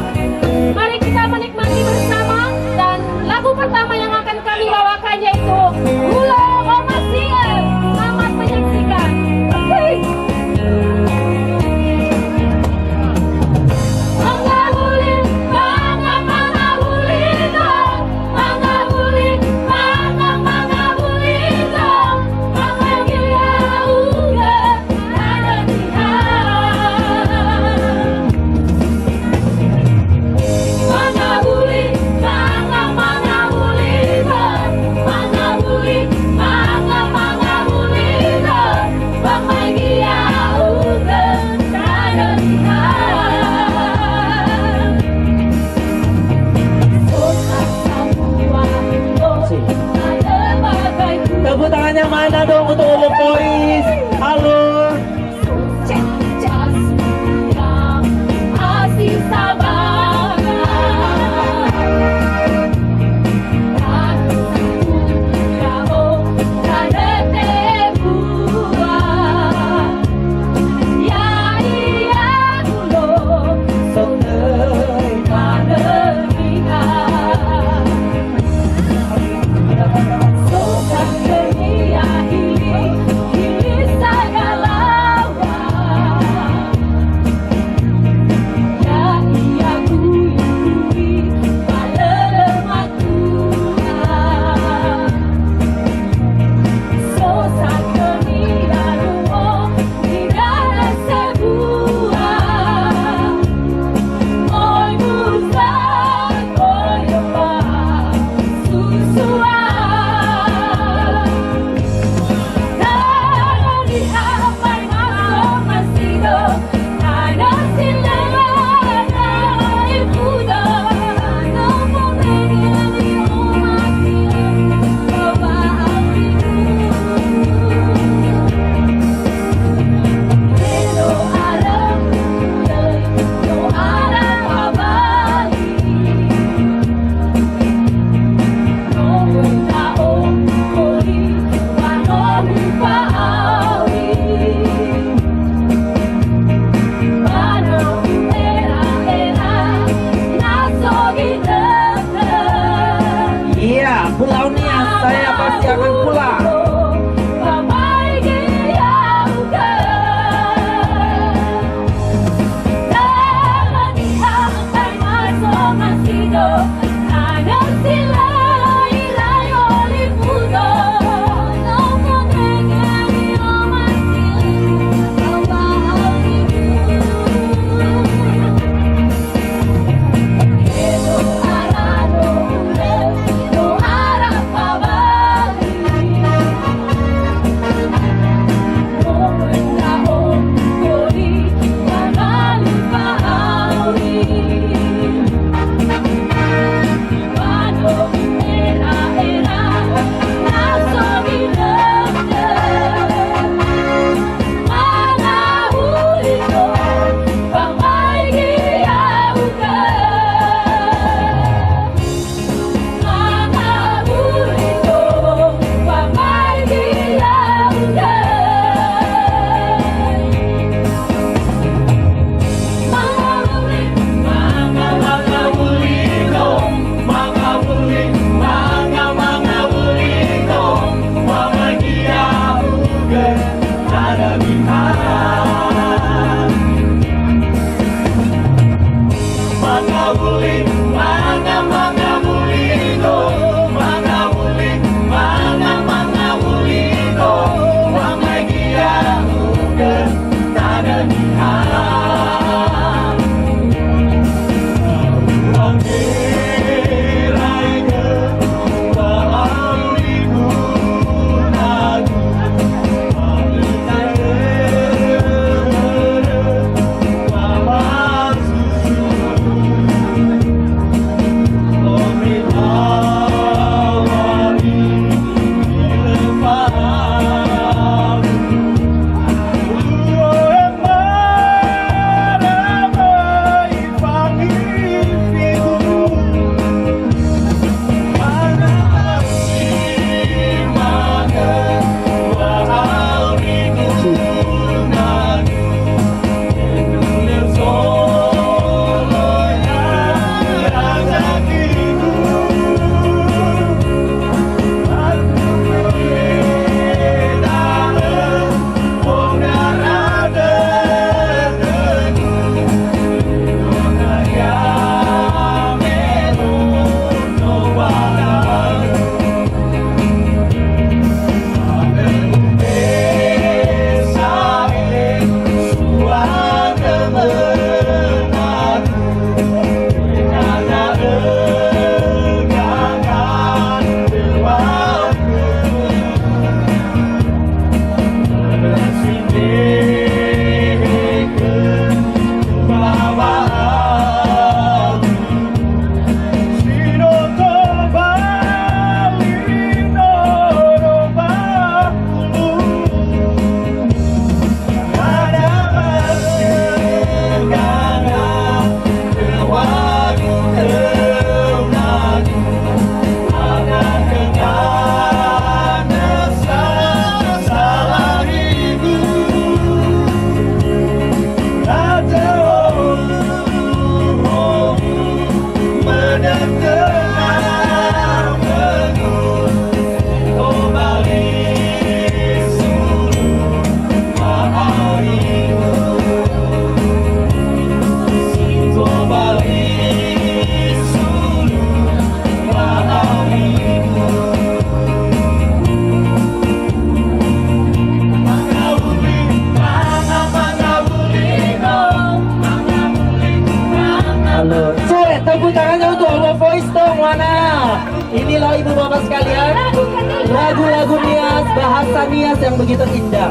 Mari kita menikmati bersama, dan lagu pertama yang akan kami bawakan yaitu Gula Oma Sier. Selamat menyaksikan. Tepuk tangannya mana dong untuk OVO Voice? Halo. Pulau Nias, saya pasti akan pulang. sekalian, lagu-lagu Nias, bahasa Nias yang begitu indah.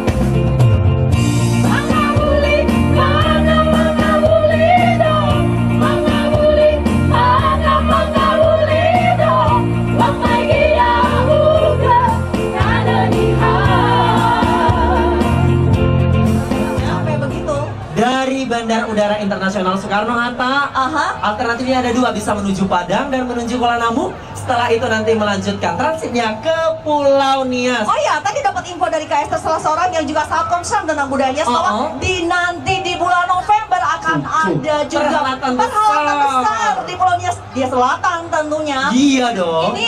Dari Bandara Udara Internasional Soekarno-Hatta, alternatifnya ada dua, bisa menuju Padang dan menuju Kuala Namu. Setelah itu nanti melanjutkan transitnya ke Pulau Nias. Oh ya, tadi dapat info dari Kak Esther, salah seorang yang juga sangat concern tentang budaya Nias, bahwa nanti di bulan November akan ada juga perhelatan besar di Pulau Nias, di selatan tentunya. Iya dong. Ini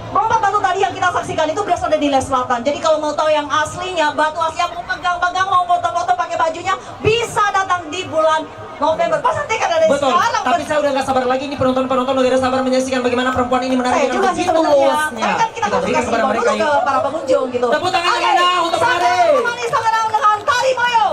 lompat batu tadi yang kita saksikan itu berasal dari Nias Selatan. Jadi kalau mau tahu yang aslinya, batu asli yang mau pegang-pegang, mau foto-foto pakai bajunya, bisa datang di bulan November. Pas nanti kan ada Betul, sekarang. tapi saya udah gak sabar lagi, ini penonton-penonton udah gak sabar menyaksikan bagaimana perempuan ini menarik Saya juga sih sebenarnya. Tapi kan kita harus berikan kasih kepada info mereka dulu ke para pengunjung gitu. Tepuk tangan Oke, Nana untuk Saka Nade. Manis terkenal dengan Tari Moyo.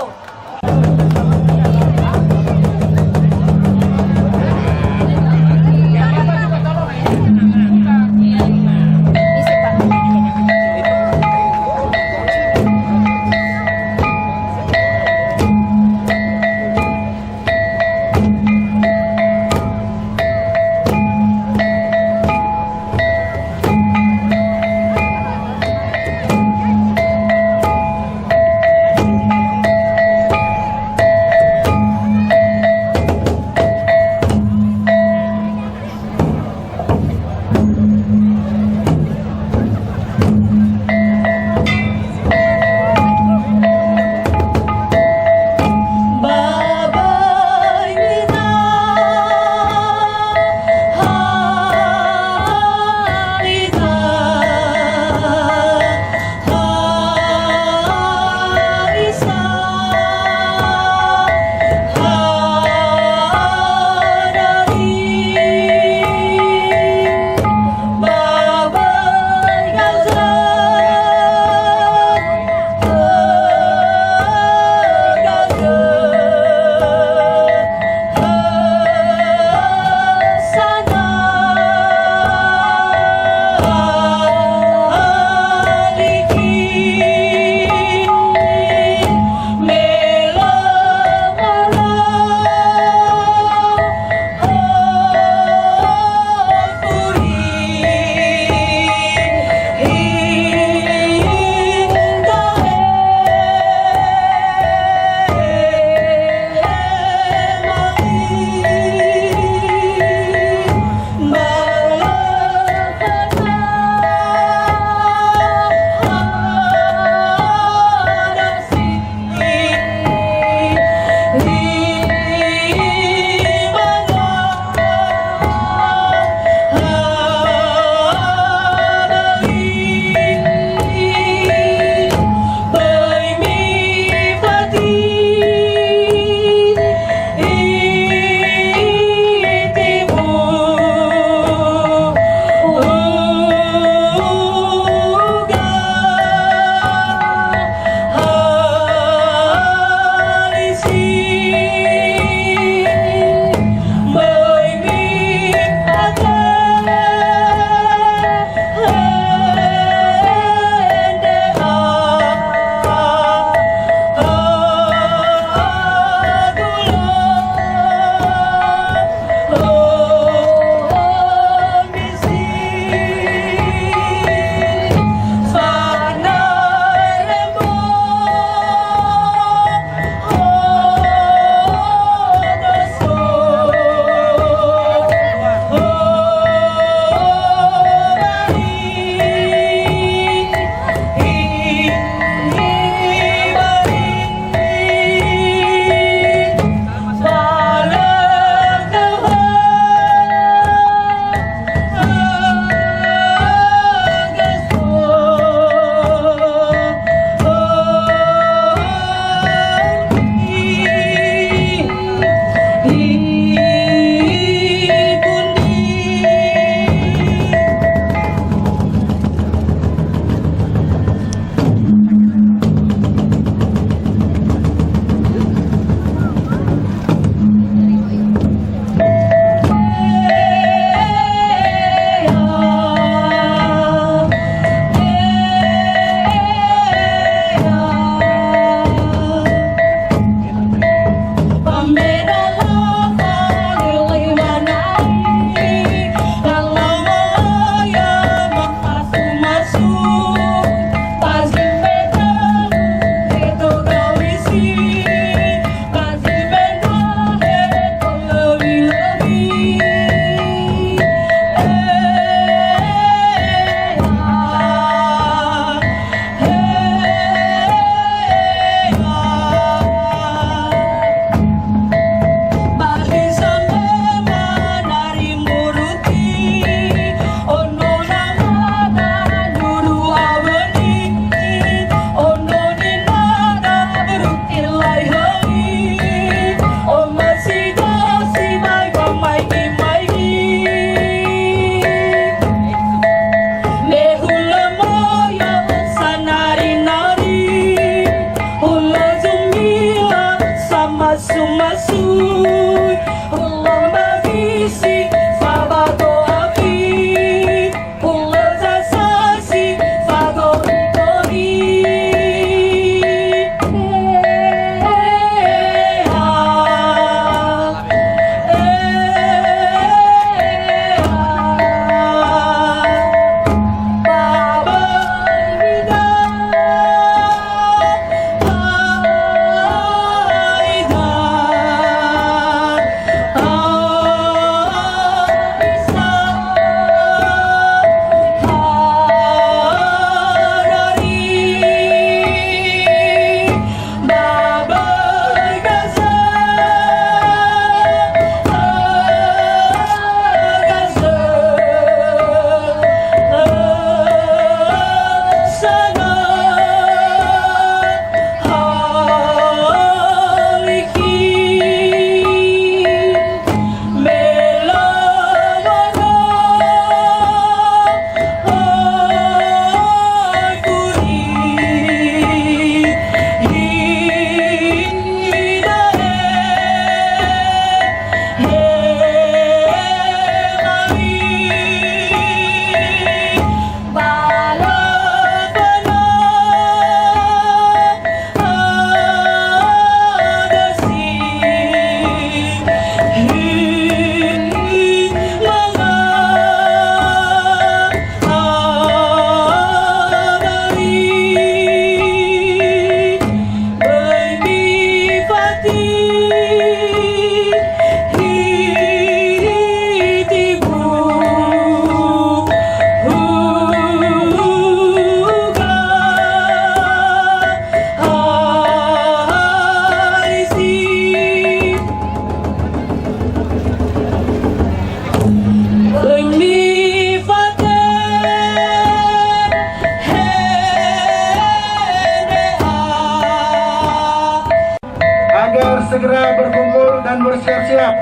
segera berkumpul dan bersiap-siap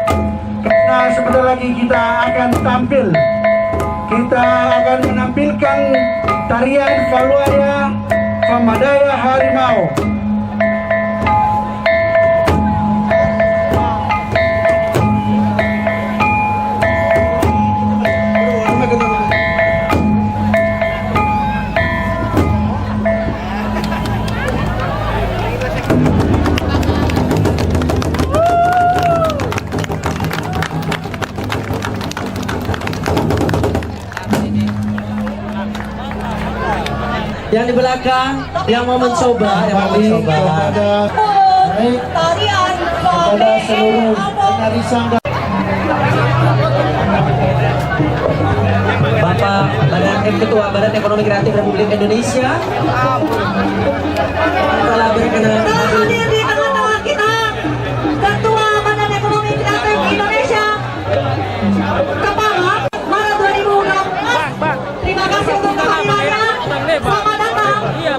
karena sebentar lagi kita akan tampil. Kita akan menampilkan tarian Valuaya Pamadaya Harimau. Yang di belakang, yang mau mencoba, Tarian Kepada seluruh penari sangga. Bapak Ketua Badan Ekonomi Kreatif Republik Indonesia telah berkenan hadir di tengah-tengah kita, Ketua Badan Ekonomi Kreatif Indonesia, Kepala Maret 2016. Terima kasih untuk kehadirannya. Selamat datang. Ya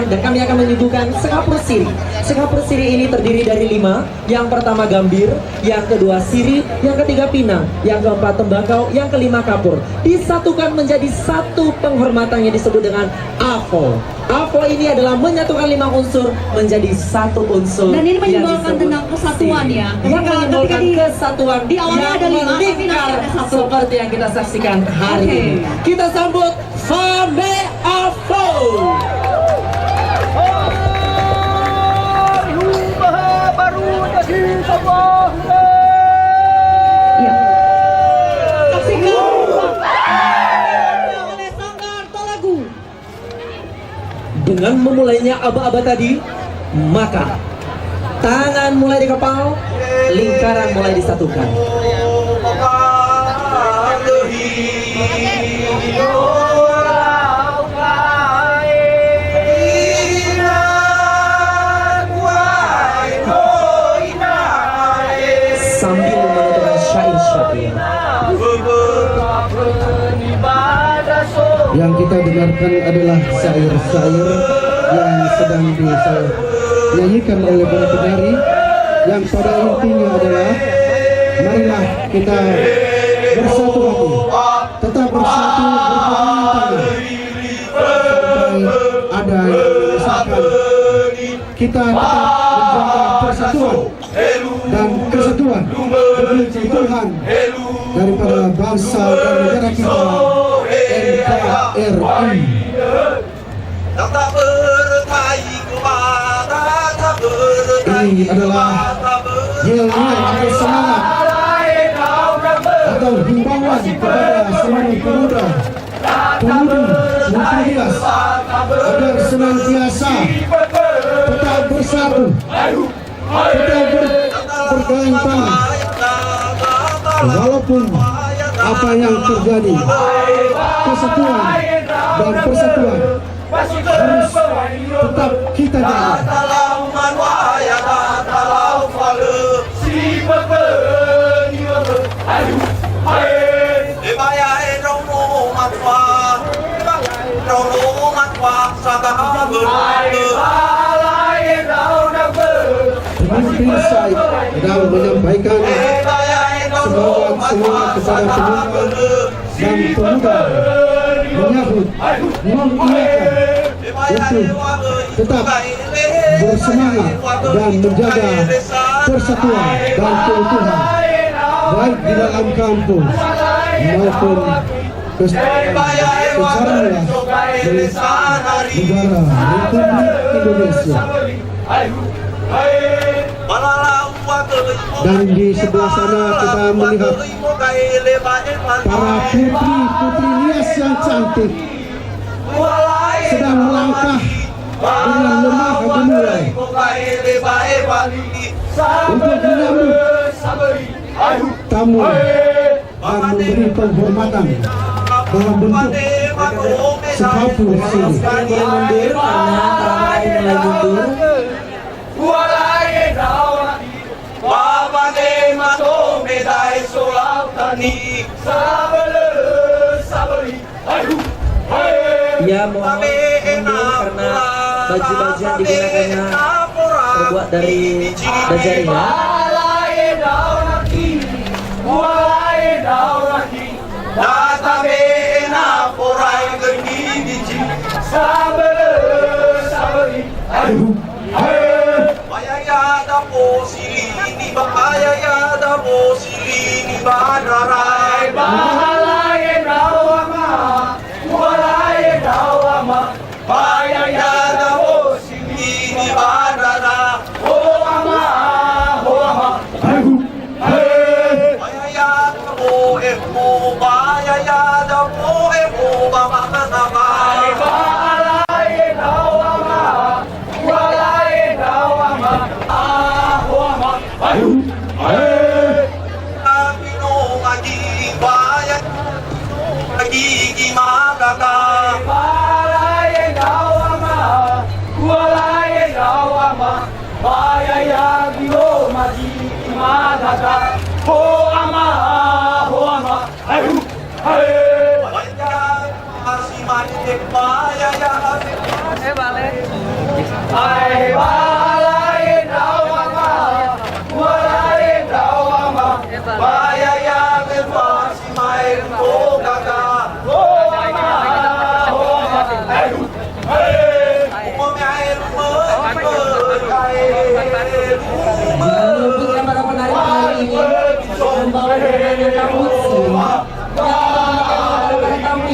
dan kami akan menyuguhkan sekapur siri. Sekapur siri ini terdiri dari 5. Yang pertama gambir, yang kedua siri, yang ketiga pinang, yang keempat tembakau, yang kelima kapur. Disatukan menjadi satu penghormatan yang disebut dengan AFO. AFO ini adalah menyatukan 5 unsur menjadi satu unsur. Dan ini yang menyimbolkan disebut tentang kesatuan siri. ya. Yang menyimbolkan kesatuan di awalnya yang ada 5, tapi melingkar nanti ada 1. seperti yang kita saksikan hari Oke. ini. Kita sambut Fame AFO. Ya. Saksikan oleh Sanggar Tolagu. Dengan memulainya aba-aba tadi, maka tangan mulai dikepal, lingkaran mulai disatukan. Sambil menentukan syair-syair. Yang kita dengarkan adalah syair-syair yang sedang dinyanyikan oleh para penari, yang pada intinya adalah marilah kita bersatu hati, tetap bersatu berpegang tangan sampai ada yang memisahkan. Kita tetap menjaga persatuan dan kesatuan demi keutuhan daripada bangsa dan negara kita NKRI. Ini adalah yel-yel atau semangat atau himbauan kepada seluruh pemuda Multihias agar senantiasa tetap bersatu, tetap berpegang tangan walaupun apa yang terjadi. Kesatuan dan persatuan harus tetap kita jaga. Pemimpin Said sedang menyampaikan semangat kepada pemuda dan pemuda menyambut, mengingatkan untuk tetap bersemangat dan menjaga persatuan dan keutuhan baik di dalam kampus maupun secara luas negara Republik Indonesia. Dan di sebelah sana kita melihat para putri-putri Nias yang cantik sedang melangkah dengan lemah gemulai untuk menyambut tamu dan memberi penghormatan dalam bentuk sekapur sini. Boleh mundur karena para mulai mundur. Ya mohon mundur karena baju-baju yang digunakannya terbuat dari bajaria.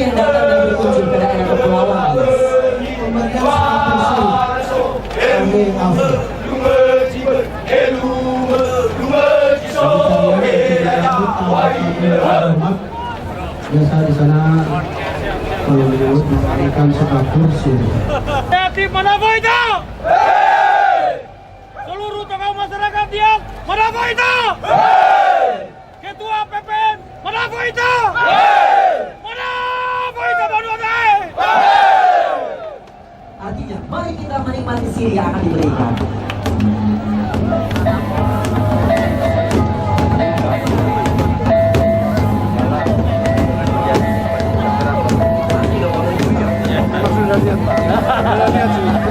Yang datang dan berkunjung ke daerah kepulauan. Biasa di sana kalau mengadakan suka kursi. Aktif Manado itu! Seluruh tokoh masyarakat diam, Manado itu! Ketua PPN, Manado itu! Manado itu, Manado! Artinya, mari kita menikmati siri yang akan diberikan.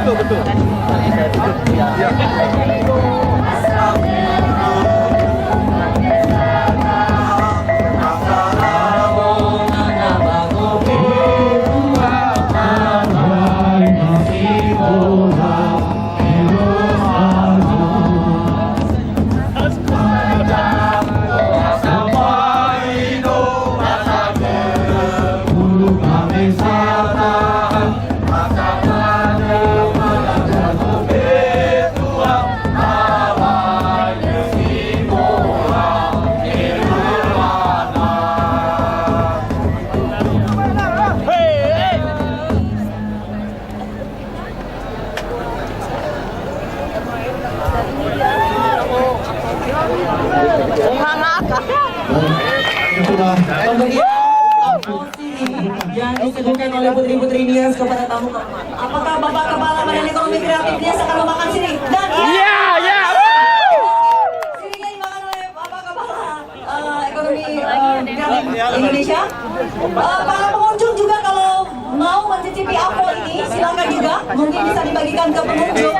Betul. Yang disuguhkan oleh putri-putri Nias kepada tamu. Apakah Bapak Kepala Badan Ekonomi Kreatif Nias akan memakan sini? Dan sininya dimakan oleh Bapak Kepala Ekonomi Kreatif Indonesia. Para pengunjung juga kalau mau mencicipi apel ini, silakan juga. Mungkin bisa dibagikan ke pengunjung.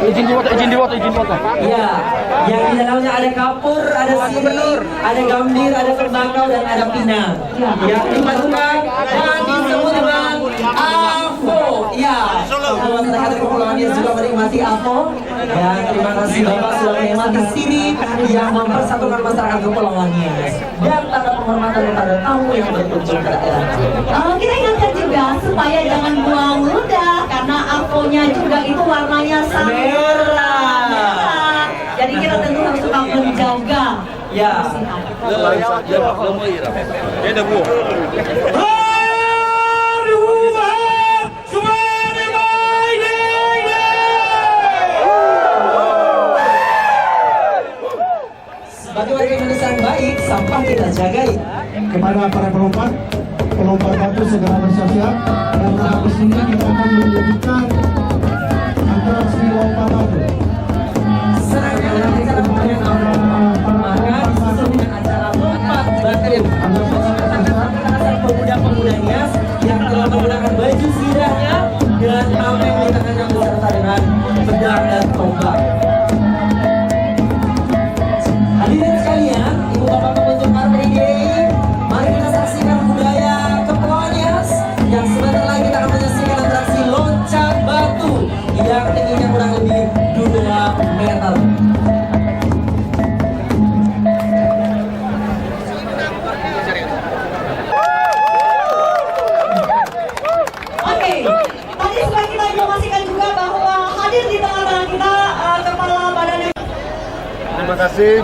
Izin di foto. Ya, yang di dalamnya ada kapur, ada sirih, ada gambir, ada tembakau dan ada pinang. Yang dipadukan dan disebut dengan AVO. Ya, masyarakat kepulauan Nias juga menikmati AVO. Ya, terima kasih Bapak sudah menikmati sirih yang mempersatukan masyarakat kepulauan Nias. Dan tanda penghormatan kepada tamu yang berkunjung ke daerah. Kita ingatkan juga supaya jangan buang ludah karena AVO-nya juga itu warnanya sangat merah. Jadi kita tentu harus tetap menjaga. Ya. Sebagai warga Indonesia yang baik, sampah kita jagai. Kepada para pelompat batu segera bersiap-siap dan habis ini kita akan menunjukkan atraksi lompat batu. Serangkaian acara pemberian permainan sesuai dengan acara lompat batu. Pemuda-pemuda Terima kasih.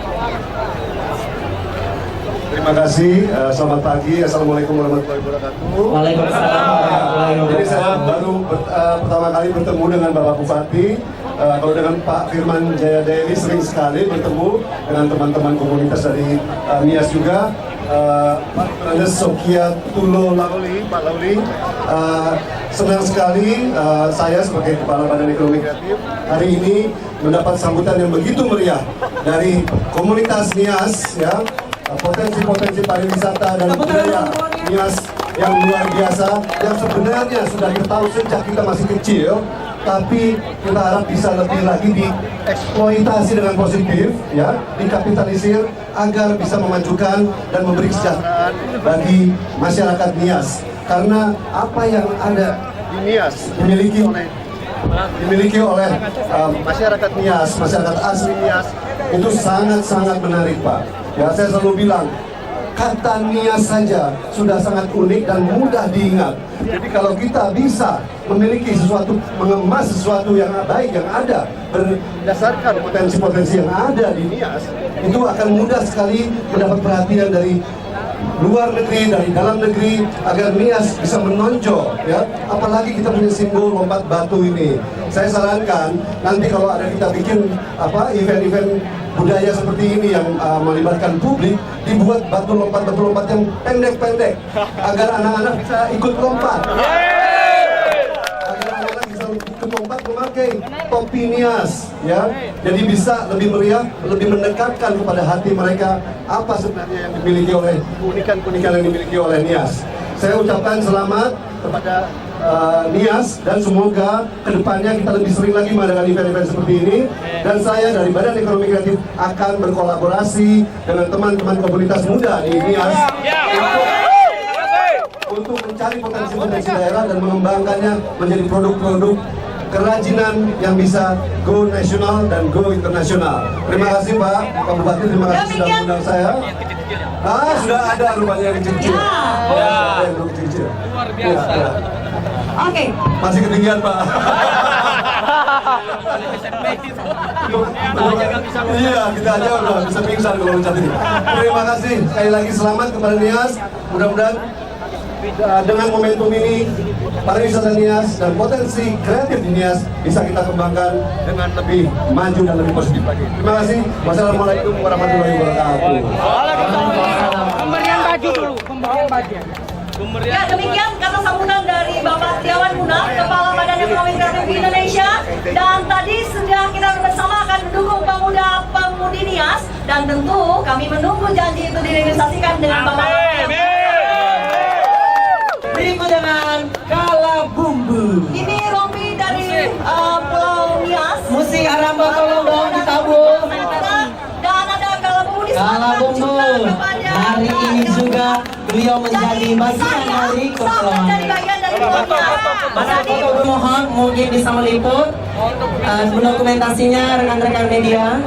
Terima kasih. Selamat pagi. Assalamualaikum warahmatullahi wabarakatuh. Waalaikumsalam warahmatullahi Jadi saya wabarakatuh. baru pertama kali bertemu dengan Bapak Bupati. Kalau dengan Pak Firman Jayadea ini sering sekali bertemu dengan teman-teman komunitas dari Nias juga. Ada Sokia Tulo Lauli, Pak Lauli. Senang sekali saya sebagai Kepala Badan Ekonomi Kreatif hari ini mendapat sambutan yang begitu meriah dari komunitas Nias, ya, potensi-potensi pariwisata dan budaya Nias yang luar biasa, yang sebenarnya sudah kita tahu sejak kita masih kecil, tapi kita harap bisa lebih lagi dieksploitasi dengan positif, ya, dikapitalisir agar bisa memajukan dan memberi kesejahteraan bagi masyarakat Nias. Karena apa yang ada di Nias dimiliki oleh masyarakat Nias, masyarakat asli Nias, itu sangat-sangat menarik, Pak. Ya, saya selalu bilang, kata Nias saja sudah sangat unik dan mudah diingat. Jadi kalau kita bisa memiliki sesuatu, mengemas sesuatu yang baik yang ada berdasarkan potensi-potensi yang ada di Nias, itu akan mudah sekali mendapat perhatian dari luar negeri, dari dalam negeri, agar Nias bisa menonjol, ya. Apalagi kita punya simbol lompat batu ini. Saya sarankan nanti kalau ada kita bikin event-event budaya seperti ini yang melibatkan publik, dibuat batu lompat yang pendek-pendek agar anak-anak bisa ikut lompat. Agar anak-anak bisa ikut lompat memakai topi Nias, ya. Jadi bisa lebih meriah, lebih mendekatkan kepada hati mereka apa sebenarnya yang dimiliki oleh keunikan-keunikan yang dimiliki oleh Nias. Saya ucapkan selamat kepada Nias dan semoga kedepannya kita lebih sering lagi mengadakan event-event seperti ini, dan saya dari Badan Ekonomi Kreatif akan berkolaborasi dengan teman-teman komunitas muda di Nias untuk mencari potensi-potensi daerah dan mengembangkannya menjadi produk-produk kerajinan yang bisa go nasional dan go internasional. Terima kasih Pak Bupati, terima kasih sudah mengundang saya. Sudah ada rupanya yang kecil-kecil. Ya, ada yang kecil-kecil. Luar biasa. Ya. Oke. Masih ketinggian Pak. Iya, kita aja udah bisa pingsan kalau loncat ini. Terima kasih sekali lagi, selamat kepada Nias. Mudah-mudahan dengan momentum ini pariwisata Nias dan potensi kreatif di Nias bisa kita kembangkan dengan lebih maju dan lebih positif lagi. Terima kasih. Wassalamualaikum warahmatullahi wabarakatuh. Pemberian baju dulu, pemberian baju. Ya, demikian kata sambutan dari Bapak Triawan Munaf, Kepala Badan Ekonomi Kreatif Indonesia. Dan tadi sudah kita bersama akan mendukung pemuda-pemudi Nias, dan tentu kami menunggu janji itu direalisasikan dengan Bapak. Berikut dengan Kala Bumbu. Ini Romi dari Pulau Nias. Musik Aramba tolong dong ditabung. Dan ada Kala Bumbu di Kala Bumbu. Hari ini juga beliau menjadi bagian dari kepulauan. Mohon mungkin bisa meliput dokumentasinya rekan-rekan media.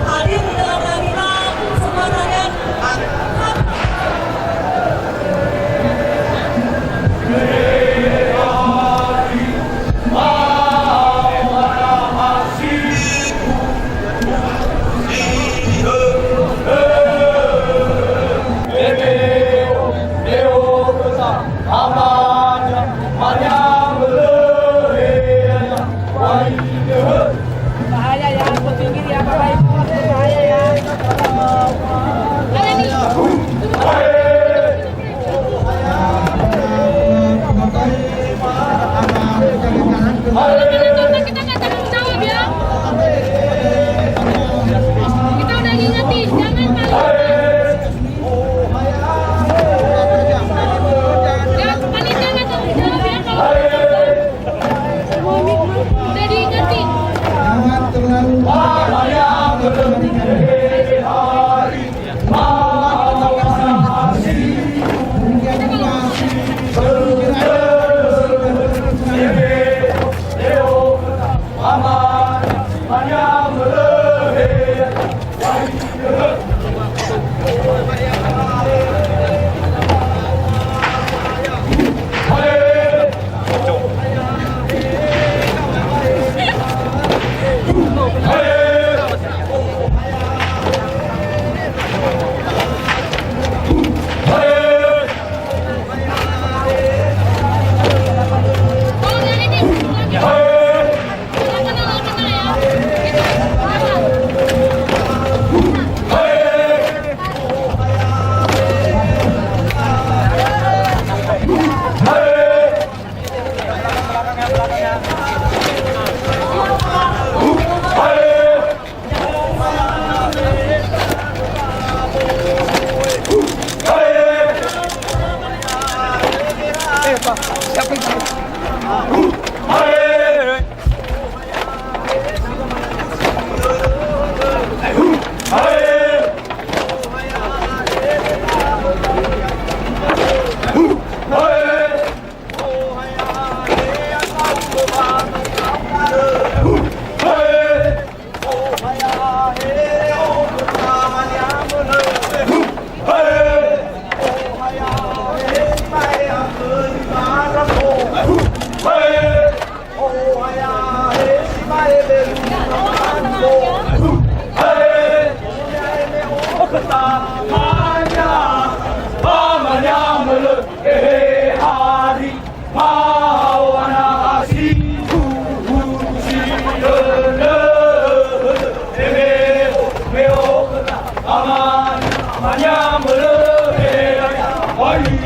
Hadir ketangannya, pamannya melukis hari mau anak asingku si meo ketangannya melukis hari.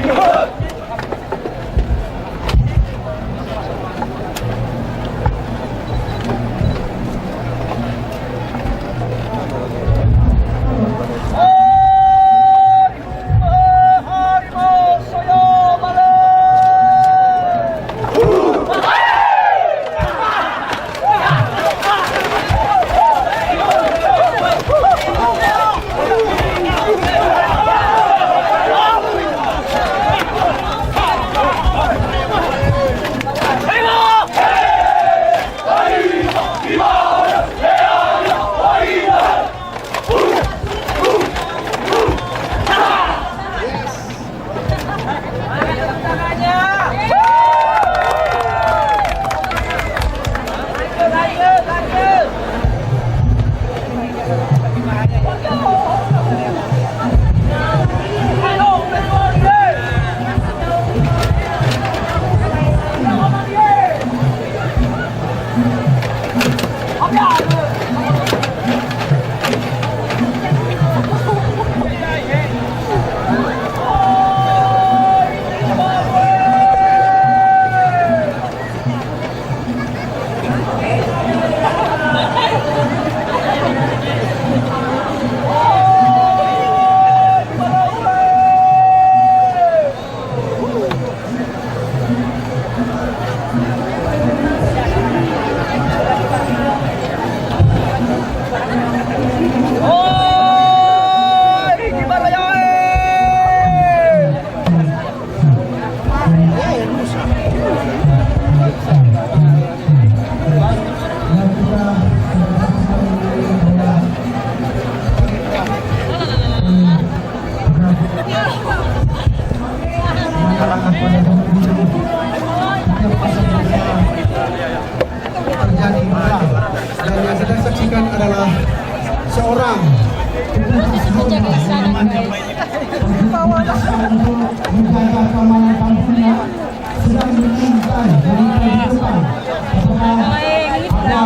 terjadi perang, dan yang kita saksikan adalah seorang menjaga keamanan kampungnya sedang diintai dari kehidupan. Apakah ada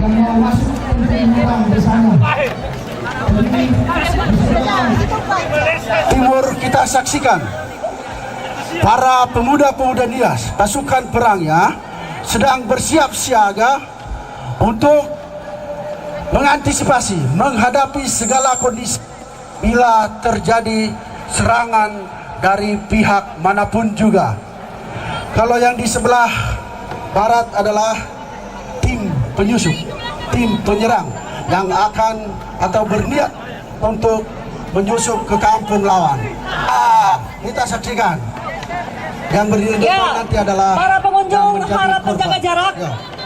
yang mau masuk untuk menyerang di sana? Timur kita saksikan para pemuda-pemuda Nias, pasukan perangnya sedang bersiap siaga untuk mengantisipasi, menghadapi segala kondisi bila terjadi serangan dari pihak manapun juga. Kalau yang di sebelah barat adalah tim penyusup, tim penyerang yang akan atau berniat untuk menyusup ke kampung lawan. Kita saksikan. Yang berdiri depan nanti adalah para pengunjung, para penjaga jarak,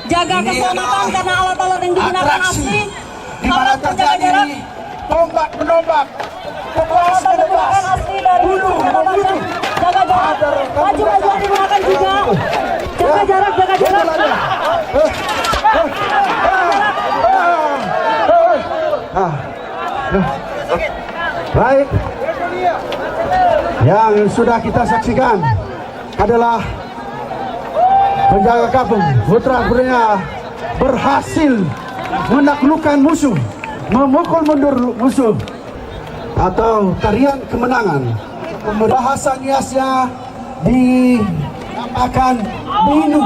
jaga keselamatan karena alat-alat yang digunakan asli. Harus menjaga jarak. Tombak menombak, Peralatan digunakan asli dari keselamatan. Jaga jarak. Baju-baju yang digunakan juga. Jaga jarak, jaga jarak. Baik, yang sudah kita saksikan adalah penjaga kampung putra-putrinya berhasil menaklukkan musuh, memukul mundur musuh, atau tarian kemenangan. Bahasa Niasnya dinamakan binu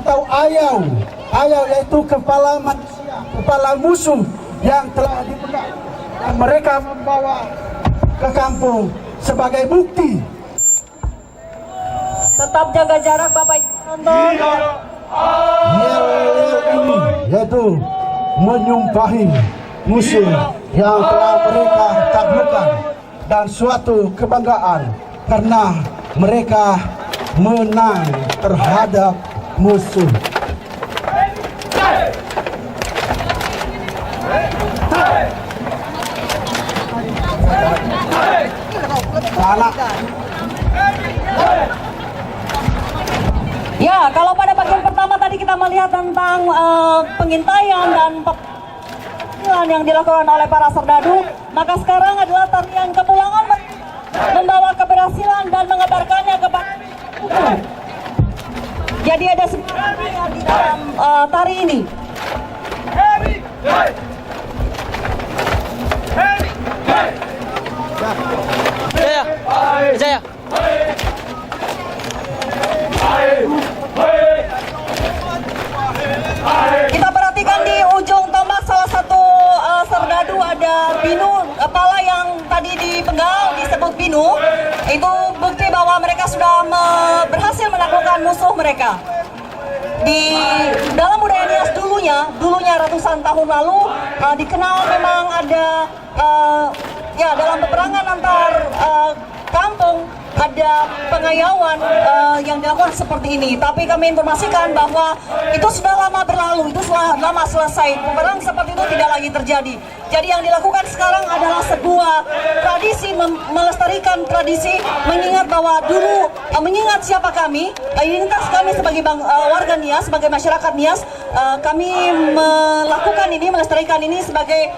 atau ayau. Ayau yaitu kepala manusia, kepala musuh yang telah dipegang dan mereka membawa ke kampung sebagai bukti. Tetap jaga jarak Bapak nonton. Ini yaitu menyumpahi musuh yang telah mereka taklukkan, dan suatu kebanggaan karena mereka menang terhadap musuh. Ya, kalau pada bagian pertama tadi kita melihat tentang pengintaian dan keberhasilan yang dilakukan oleh para serdadu, maka sekarang adalah tarian kepulangan membawa keberhasilan dan mengabarkannya kepada hukum. Jadi ada sebenarnya di dalam tari ini. Jaya. Kita perhatikan di ujung tombak salah satu serdadu ada binu kepala yang tadi dipenggal disebut binu. Itu bukti bahwa mereka sudah berhasil menaklukkan musuh mereka. Di dalam budaya Nias dulunya ratusan tahun lalu dikenal memang ada dalam peperangan antar kampung ada pengayauan yang dilakukan seperti ini. Tapi kami informasikan bahwa itu sudah lama berlalu, itu sudah lama selesai. Peperangan seperti itu tidak lagi terjadi. Jadi yang dilakukan sekarang adalah sebuah tradisi, melestarikan tradisi, mengingat bahwa dulu, mengingat siapa kami, identitas kami sebagai warga Nias, sebagai masyarakat Nias, kami melakukan ini, melestarikan ini sebagai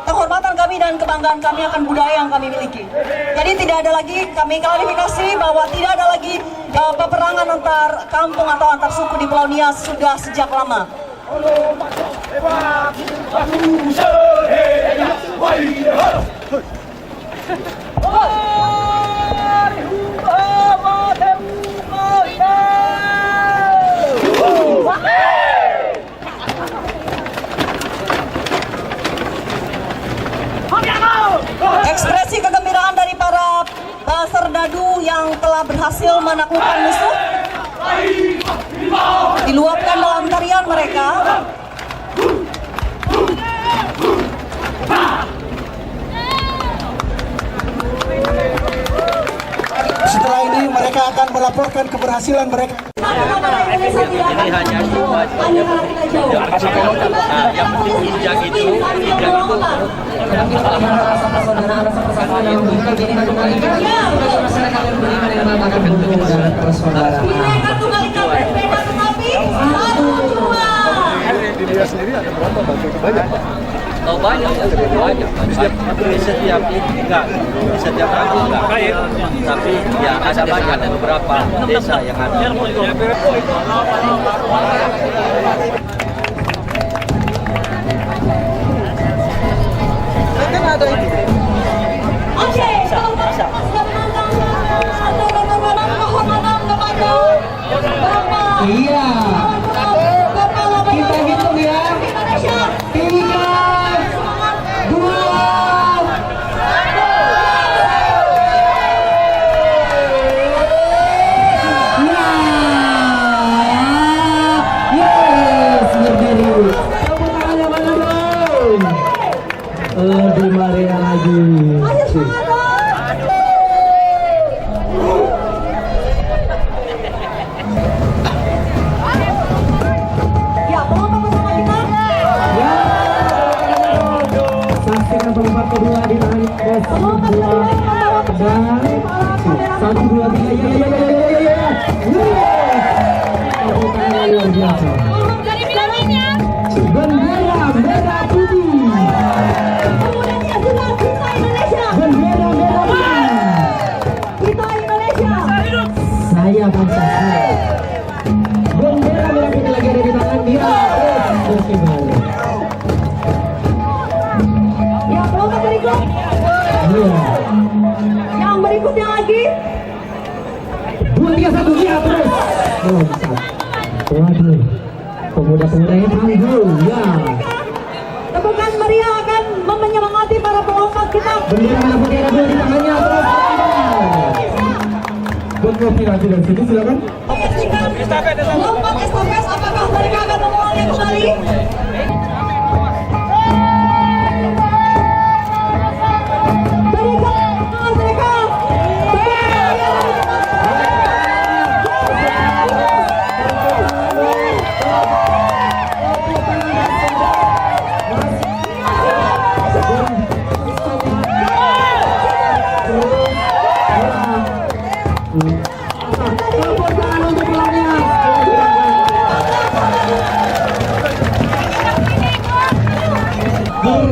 kehormatan kami dan kebanggaan kami akan budaya yang kami miliki. Jadi tidak ada lagi, kami klarifikasi bahwa tidak ada lagi peperangan antar kampung atau antar suku di Pulau Nias sudah sejak lama. Ekspresi kegembiraan dari para serdadu yang telah berhasil menaklukkan musuh diluapkan dalam tarian mereka. Setelah ini mereka akan melaporkan keberhasilan mereka. Yang puncak itu Oh banyak, di setiap enggak, di setiap kali enggak, tapi ya ada banyak, ada beberapa desa yang ada. Oke, kalau sudah menantang kehormatan kepada Bapak. Iya. Kita hitung ya. 3, 2, yes, berdiri. Tepuk tangannya mana dong? Lebih meriah lagi. Ya, tolong bersama kita. Saksikan tempat kedua di tangan bos kedua dan 1, 2, 3 ya. Tepuk tangan luar biasa. Dari bilangin ya. Bendera merah putih. Kemudiannya juga kita Indonesia. Bendera merah putih. Kita Indonesia. Saya Pancasila. Bendera merah putih lagi ada di tangan dia. Terus kembali. Ya, kelompok berikut. Iya. Yang berikutnya lagi. 2, 3, 1 ya terus. Oh bisa. Waduh. Pemuda-pemudanya tangguh ya. Tepukan meriah akan menyemangati para pelompat kita. Bendera merah putih ada 2 di tangannya terus. Buat kopi nanti dari situ silakan. Lompat estafet, apakah mereka akan memulainya kembali? Berikan mereka.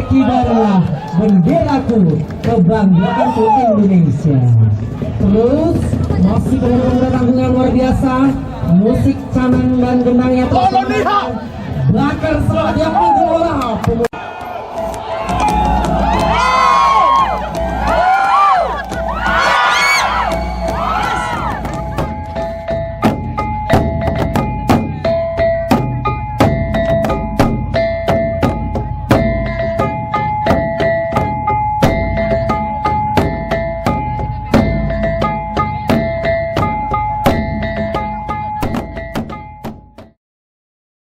kibarlah benderaku, kebanggaanku Indonesia. Terus masih pemuda tanggungan luar biasa, musik canang dan gendang yang bakar selat yang mengelola pemuda.